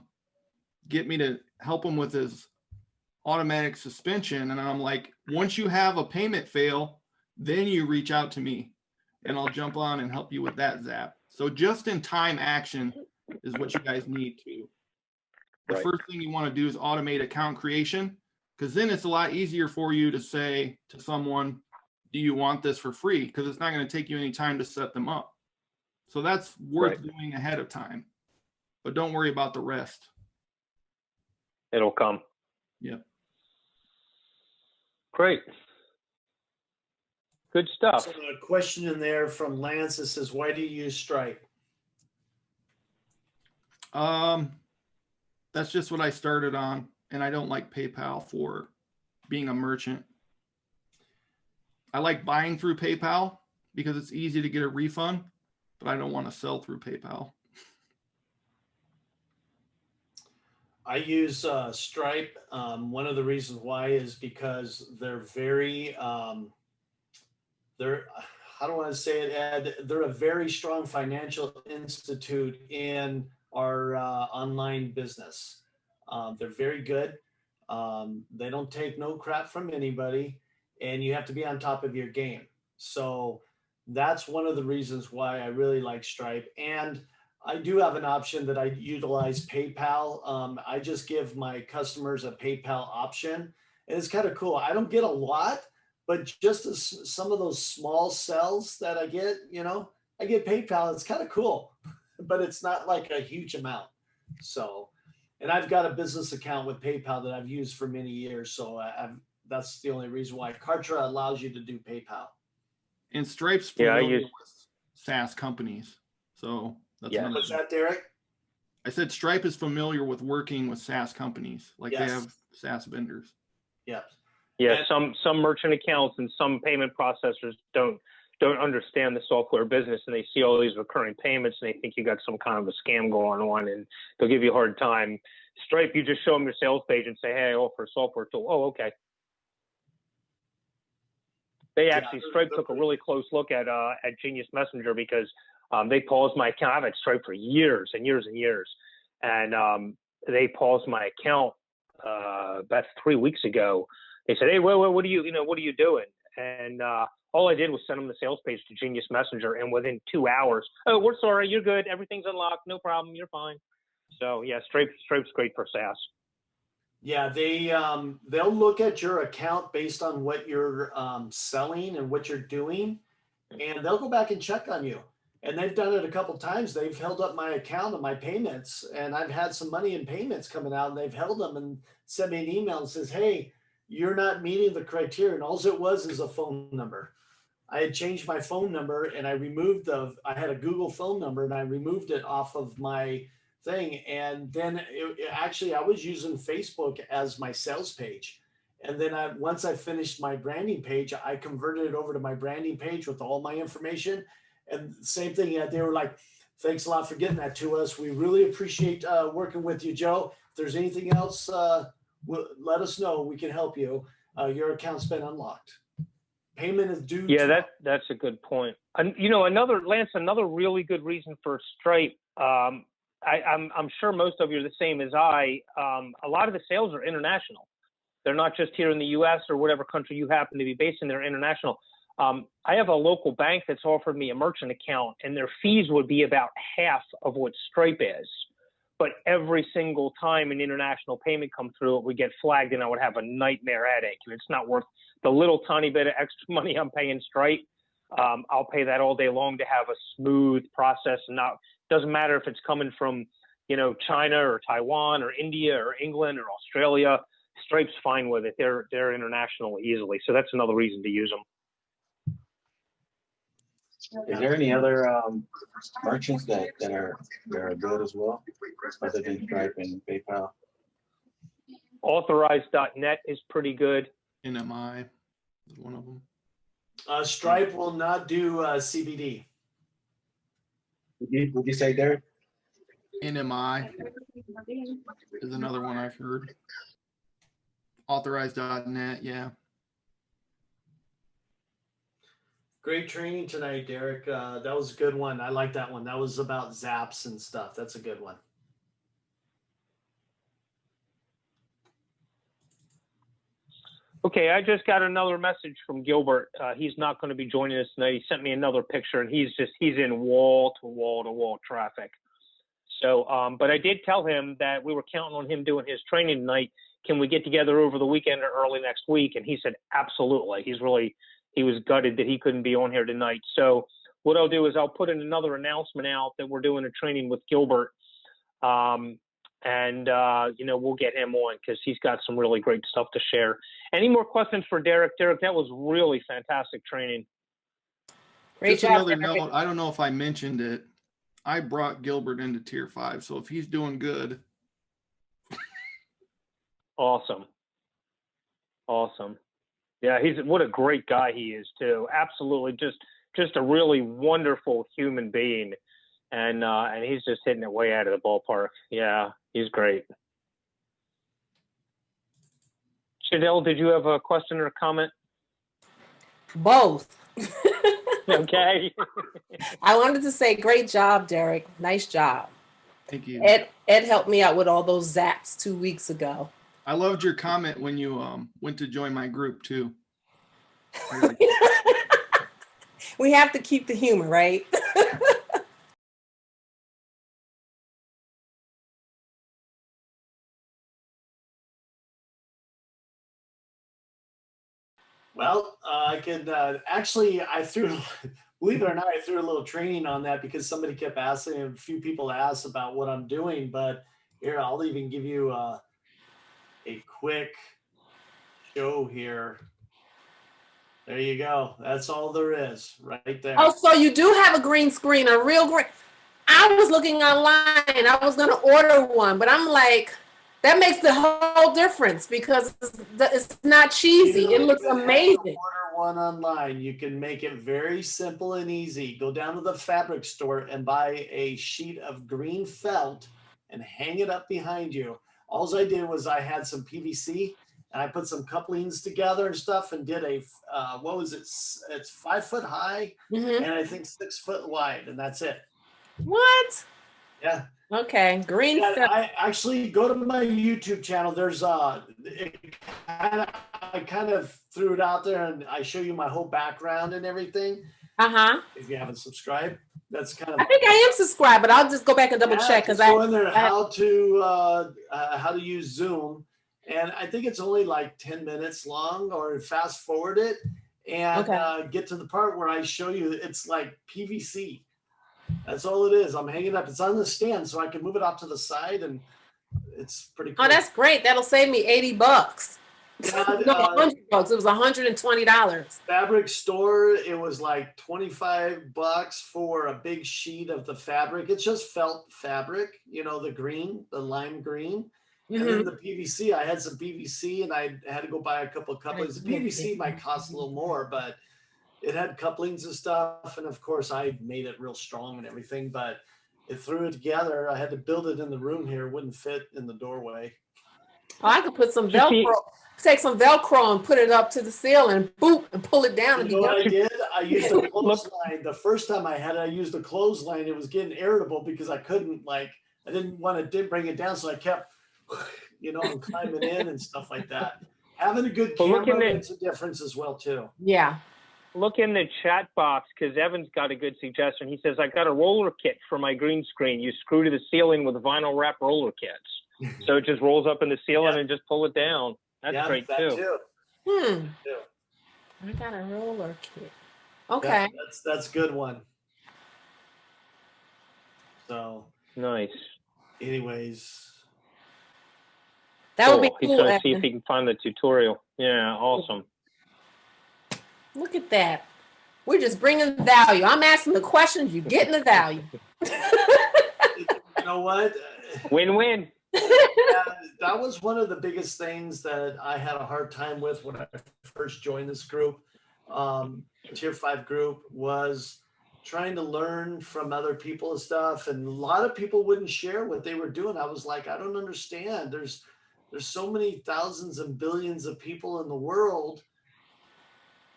get me to help him with his automatic suspension. And I'm like, once you have a payment fail, then you reach out to me and I'll jump on and help you with that Zap. So just in time action is what you guys need to. The first thing you want to do is automate account creation, because then it's a lot easier for you to say to someone, do you want this for free? Because it's not going to take you any time to set them up. So that's worth doing ahead of time. But don't worry about the rest. It'll come. Yeah. Great. Good stuff. So a question in there from Lance that says, why do you use Stripe? That's just what I started on, and I don't like PayPal for being a merchant. I like buying through PayPal because it's easy to get a refund, but I don't want to sell through PayPal. I use Stripe. One of the reasons why is because they're very, how do I want to say it, Ed? They're a very strong financial institute in our online business. They're very good. They don't take no crap from anybody, and you have to be on top of your game. So that's one of the reasons why I really like Stripe. And I do have an option that I utilize, PayPal. I just give my customers a PayPal option, and it's kind of cool. I don't get a lot, but just as some of those small sales that I get, I get PayPal. It's kind of cool, but it's not like a huge amount. So, and I've got a business account with PayPal that I've used for many years. So that's the only reason why. Kartra allows you to do PayPal. And Stripe's familiar with SaaS companies. So that's another. What's that, Derek? I said Stripe is familiar with working with SaaS companies. Like Yes. they have SaaS vendors. Yep. Yeah, some merchant accounts and some payment processors don't understand the software business, and they see all these recurring payments and they think you got some kind of a scam going on, and they'll give you a hard time. Stripe, you just show them your sales page and say, hey, I offer a software tool. Oh, okay. They actually, Stripe took a really close look at Genius Messenger because they paused my account. I've had Stripe for years and years and years, and they paused my account about 3 weeks ago. They said, hey, what are you doing? And all I did was send them the sales page to Genius Messenger, and within 2 hours, oh, we're sorry, you're good, everything's unlocked, no problem, you're fine. So yeah, Stripe's great for SaaS. Yeah, they'll look at your account based on what you're selling and what you're doing, and they'll go back and check on you. And they've done it a couple times. They've held up my account and my payments, and I've had some money in payments coming out, and they've held them and sent me an email and says, hey, you're not meeting the criteria. And all it was is a phone number. I had changed my phone number, and I removed I had a Google phone number, and I removed it off of my thing. And then actually I was using Facebook as my sales page. And then once I finished my branding page, I converted it over to my branding page with all my information. And same thing, they were like, thanks a lot for getting that to us. We really appreciate working with you, Joe. If there's anything else, let us know. We can help you. Your account's been unlocked. Payment is due. Yeah, that's a good point. And another really good reason for Stripe. I'm sure most of you are the same as I. A lot of the sales are international. They're not just here in the U.S. or whatever country you happen to be based in. They're international. I have a local bank that's offered me a merchant account, and their fees would be about half of what Stripe is. But every single time an international payment come through, it would get flagged, and I would have a nightmare headache. It's not worth the little tiny bit of extra money I'm paying Stripe. I'll pay that all day long to have a smooth process. And doesn't matter if it's coming from, China or Taiwan or India or England or Australia. Stripe's fine with it. They're international easily. So that's another reason to use them. Is there any other merchants that are good as well, other than Stripe and PayPal? Authorized.net is pretty good. NMI is one of them. Stripe will not do CBD. Would you say, Derek? NMI is another one I've heard. Authorized.net, yeah. Great training tonight, Derek. That was a good one. I like that one. That was about zaps and stuff. That's a good one. Okay, I just got another message from Gilbert. He's not going to be joining us tonight. He sent me another picture, and he's in wall to wall traffic. So, but I did tell him that we were counting on him doing his training tonight. Can we get together over the weekend or early next week? And he said, absolutely. He was gutted that he couldn't be on here tonight. So what I'll do is I'll put in another announcement out that we're doing a training with Gilbert. We'll get him on because he's got some really great stuff to share. Any more questions for Derek? Derek, that was really fantastic training. Great Just job, another Derek. note, I don't know if I mentioned it. I brought Gilbert into tier 5. So if he's doing good. Awesome. Yeah, what a great guy he is too. Absolutely, just a really wonderful human being, and he's just hitting it way out of the ballpark. Yeah, he's great. Chanel, did you have a question or a comment? Both. Okay. I wanted to say, great job, Derek. Nice job. Thank you. Ed helped me out with all those zaps 2 weeks ago. I loved your comment when you went to join my group too. We have to keep the humor, right? Well, I could actually, believe it or not, I threw a little training on that because somebody kept asking, a few people asked about what I'm doing, but here, I'll even give you a quick show here. There you go. That's all there is right there. Oh, so you do have a green screen, a real green. I was looking online. I was going to order one, but I'm like, that makes the whole difference because it's not cheesy. It looks amazing. Order one online. You can make it very simple and easy. Go down to the fabric store and buy a sheet of green felt and hang it up behind you. All I did was I had some PVC and I put some couplings together and stuff and did a, what was it? It's 5 foot high and I think 6 foot wide, and that's it. What? Yeah. Okay, green felt. I actually go to my YouTube channel. There's I kind of threw it out there and I show you my whole background and everything. If you haven't subscribed, that's kind of. I think I am subscribed, but I'll just go back and double check because go in there how to use Zoom, and I think it's only like 10 minutes long, or fast forward it and get to the part where I show you it's like PVC. That's all it is. I'm hanging up. It's on the stand, so I can move it off to the side, and it's pretty cool. Oh, that's great. That'll save me $80. Yeah, no, $100. It was $120. Fabric store, it was like $25 for a big sheet of the fabric. It's just felt fabric, you know, the green, the lime green. And then the PVC, I had some PVC and I had to go buy a couple of couplings. The PVC might cost a little more, but it had couplings and stuff. And of course, I made it real strong and everything, but it threw it together. I had to build it in the room here. It wouldn't fit in the doorway. Oh, I could put some Velcro, take some Velcro and put it up to the ceiling and boop and pull it down. You know what I did? I used a clothesline. The first time I had it, I used a clothesline. It was getting irritable because I couldn't, like, I didn't want to bring it down. So I kept, you know, climbing in and stuff like that. Having a good camera makes a difference as well, too. Yeah. Look in the chat box because Evan's got a good suggestion. He says, I got a roller kit for my green screen. You screw to the ceiling with vinyl wrap roller kits. So it just rolls up in the ceiling and just pull it down. That's great too. I got a roller kit. Okay. That's a good one. So nice. Anyways. That would be cool. He's going to see if he can find the tutorial. Yeah, awesome. Look at that. We're just bringing value. I'm asking the questions, you're getting the value. You know what? Win-win. That was one of the biggest things that I had a hard time with when I first joined this group, Tier 5 group, was trying to learn from other people and stuff. And a lot of people wouldn't share what they were doing. I was like, I don't understand. There's so many thousands and billions of people in the world.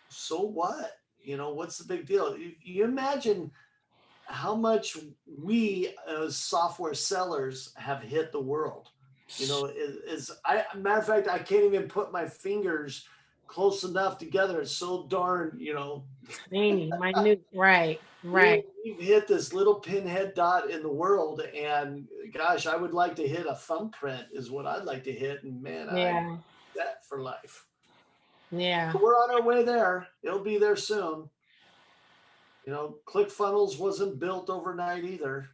So what? You know, what's the big deal? You imagine how much we as software sellers have hit the world. You know, matter of fact, I can't even put my fingers close enough together. It's so darn, you know. Minute. Right. We've hit this little pinhead dot in the world, and gosh, I would like to hit a thumbprint is what I'd like to hit. And man, I that for life. Yeah. But we're on our way there. It'll be there soon. You know, ClickFunnels wasn't built overnight either.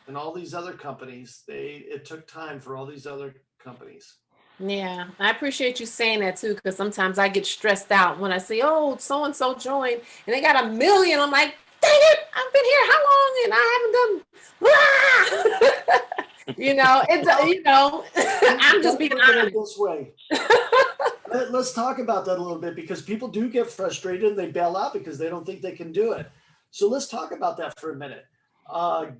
And all these other companies, it took time for all these other companies. Yeah, I appreciate you saying that too, because sometimes I get stressed out when I see, oh, so-and-so joined and they got 1 million. I'm like, dang it, I've been here how long and I haven't done, you know, I'm just being honest. This way. Let's talk about that a little bit, because people do get frustrated and they bail out because they don't think they can do it. So let's talk about that for a minute.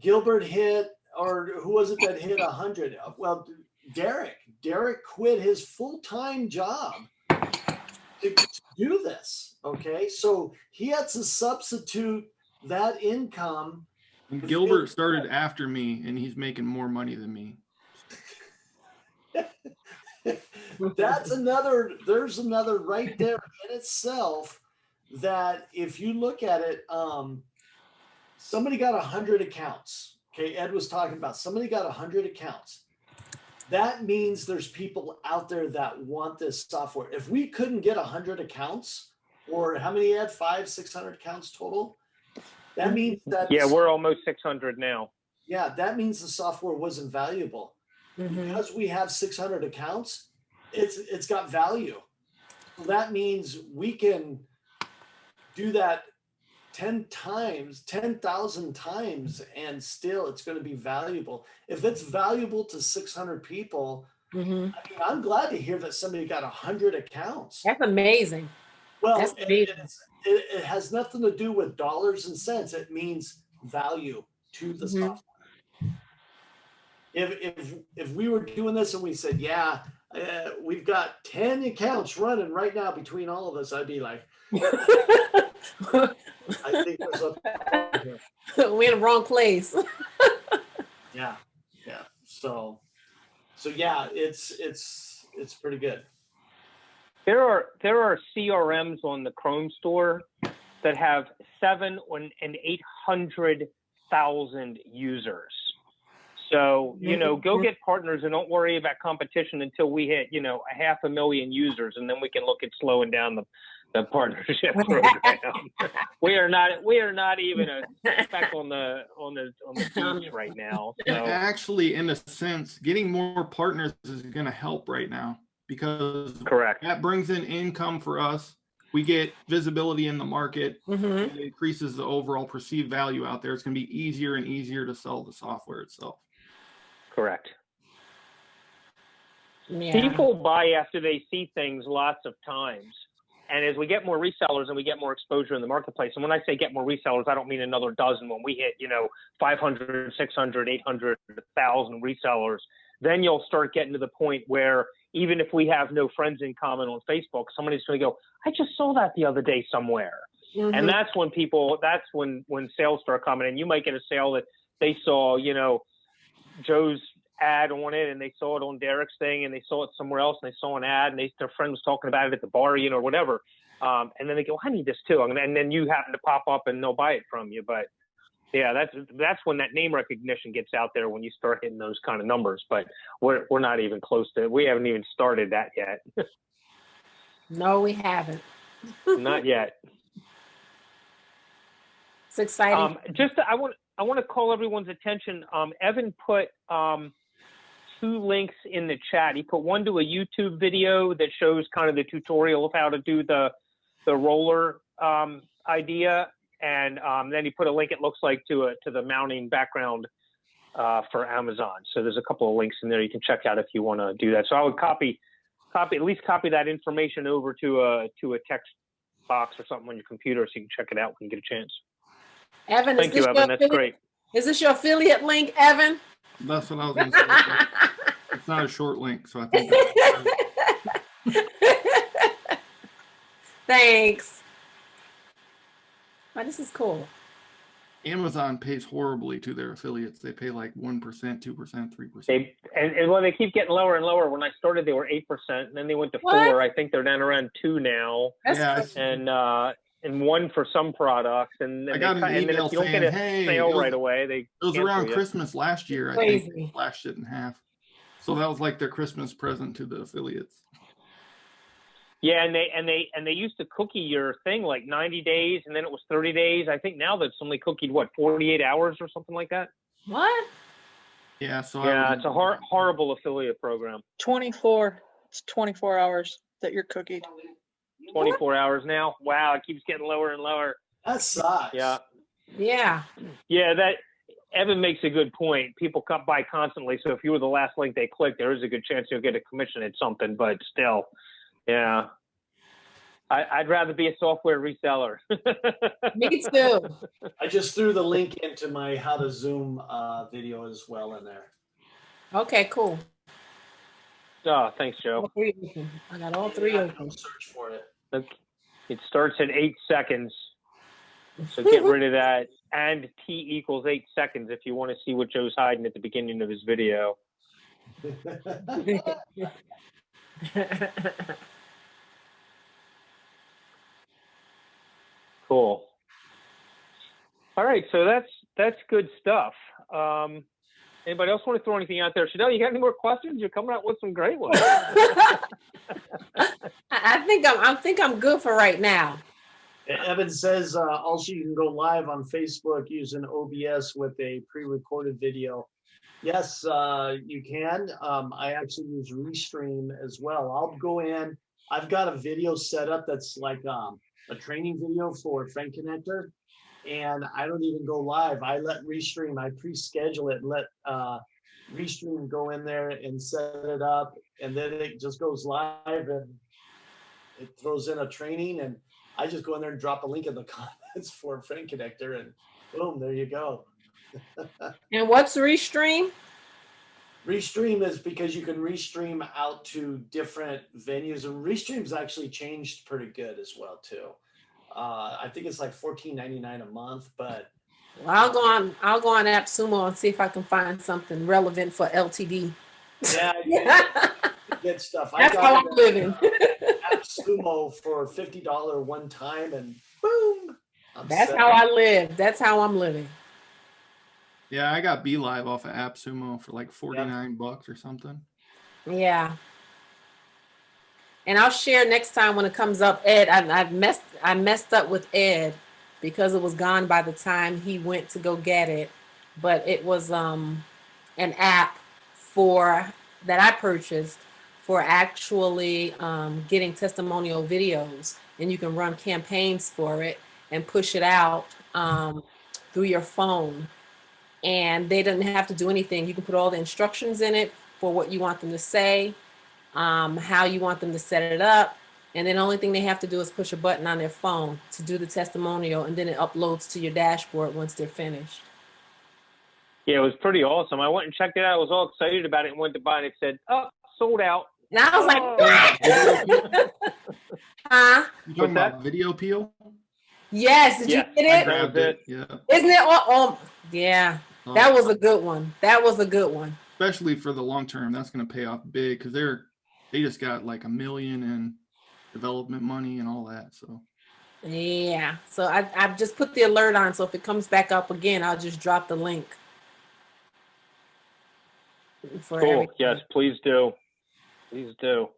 Gilbert hit, or who was it that hit 100? Well, Derek quit his full-time job to do this. Okay, so he had to substitute that income. Gilbert started after me, and he's making more money than me. there's another right there in itself that if you look at it, somebody got 100 accounts. Okay, Ed was talking about somebody got 100 accounts. That means there's people out there that want this software. If we couldn't get 100 accounts, or how many, Ed? 500-600 accounts total? That means that we're almost 600 now. Yeah, that means the software wasn't valuable. Because we have 600 accounts, it's got value. So that means we can do that 10,000 times, and still it's going to be valuable. If it's valuable to 600 people, I mean, I'm glad to hear that somebody got 100 accounts. That's amazing. Well, That's amazing. It has nothing to do with dollars and cents. It means value to the software. If we were doing this and we said, yeah, we've got 10 accounts running right now between all of us, I'd be like, I think there's a we're in the wrong place. yeah. So yeah, it's pretty good. There are CRMs on the Chrome store that have 700,000 and 800,000 users. So, go get partners and don't worry about competition until we hit, 500,000 users, and then we can look at slowing down the partnership program. We are not even a speck on the beach right now. So. Actually, in a sense, getting more partners is going to help right now, because correct, that brings in income for us. We get visibility in the market. It increases the overall perceived value out there. It's going to be easier and easier to sell the software itself. Correct. Yeah. People buy after they see things lots of times. And as we get more resellers and we get more exposure in the marketplace, and when I say get more resellers, I don't mean another dozen. When we hit, 500, 600, 800, 1,000 resellers, then you'll start getting to the point where even if we have no friends in common on Facebook, somebody's going to go, I just saw that the other day somewhere. And that's when when sales start coming in. You might get a sale that they saw, Joe's ad on it, and they saw it on Derek's thing, and they saw it somewhere else, and they saw an ad, and their friend was talking about it at the bar, or whatever. And then they go, I need this too. And then you happen to pop up and they'll buy it from you. But yeah, that's when that name recognition gets out there, when you start hitting those kind of numbers. But we're not even close to it. We haven't even started that yet. No, we haven't. Not yet. It's exciting. I want to call everyone's attention. Evan put 2 links in the chat. He put one to a YouTube video that shows kind of the tutorial of how to do the roller idea, and then he put a link, it looks like, to the mounting background for Amazon. So there's a couple of links in there you can check out if you want to do that. So I would copy that information over to a text box or something on your computer so you can check it out when you get a chance. Evan, thank you, Evan. That's great. Is this your affiliate link, Evan? That's what I was going to say. It's not a short link, so I think. Thanks. Oh, this is cool. Amazon pays horribly to their affiliates. They pay like 1%, 2%, 3%. They keep getting lower and lower. When I started, they were 8%, and then they went to 4%. I think they're down around 2% now. And 1% for some products. And I got an email if you don't get a sale right away, it was around Christmas last year. I think they slashed it in half. So that was like their Christmas present to the affiliates. Yeah, and they used to cookie your thing like 90 days, and then it was 30 days. I think now that's only cookied 48 hours or something like that. What? Yeah. So it's a horrible affiliate program. 24. It's 24 hours that you're cookied. 24 hours now. Wow, it keeps getting lower and lower. That sucks. Yeah. Yeah. Yeah, that Evan makes a good point. People come by constantly, so if you were the last link they clicked, there is a good chance you'll get a commission at something. But still, yeah, I'd rather be a software reseller. Me too. I just threw the link into my how to Zoom video as well in there. Okay, cool. Oh, thanks, Joe. I got all 3 open. Search for it. It starts at 8 seconds. So get rid of that. And T = 8 seconds if you want to see what Joe's hiding at the beginning of his video. Cool. All right, so that's good stuff. Anybody else want to throw anything out there? Chanel, you got any more questions? You're coming out with some great ones. I think I'm good for right now. Evan says also you can go live on Facebook using OBS with a pre-recorded video. Yes, you can. I actually use Restream as well. I'll go in. I've got a video set up that's like a training video for Friend Connector, and I don't even go live. I let Restream, I pre-schedule it and let Restream go in there and set it up, and then it just goes live and it throws in a training, and I just go in there and drop a link in the comments for Friend Connector, and boom, there you go. And what's Restream? Restream is because you can restream out to different venues, and Restream's actually changed pretty good as well too. I think it's like $14.99 a month, but Well, I'll go on AppSumo and see if I can find something relevant for LTD. yeah, good stuff. That's how I'm living. AppSumo for $50 one time, and boom. That's how I live. That's how I'm living. Yeah, I got BeLive off of AppSumo for like $49 or something. Yeah. And I'll share next time when it comes up. Ed, I messed up with Ed because it was gone by the time he went to go get it. But it was an app that I purchased for actually getting testimonial videos, and you can run campaigns for it and push it out through your phone. And they didn't have to do anything. You can put all the instructions in it for what you want them to say, how you want them to set it up. And then the only thing they have to do is push a button on their phone to do the testimonial, and then it uploads to your dashboard once they're finished. Yeah, it was pretty awesome. I went and checked it out. I was all excited about it and went to buy it. And it said, "Oh, sold out." And I was like, what? Huh? You talking about Video Peel? Yes, did you get it? Yeah. Isn't it? Oh, yeah. That was a good one. That was a good one. Especially for the long term, that's going to pay off big because they just got like $1 million in development money and all that. So yeah. So I've just put the alert on. So if it comes back up again, I'll just drop the link. Cool. Everything. Yes, please do. Please do.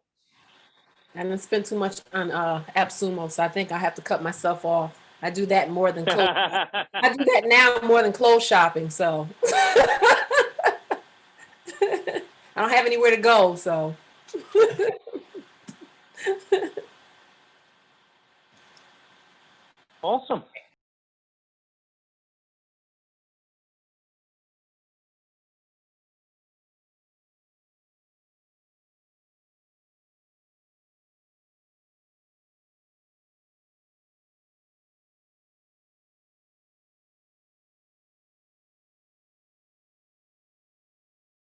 I didn't spend too much on AppSumo, so I think I have to cut myself off. I do that more than clothes. I do that now more than clothes shopping. So I don't have anywhere to go. So awesome.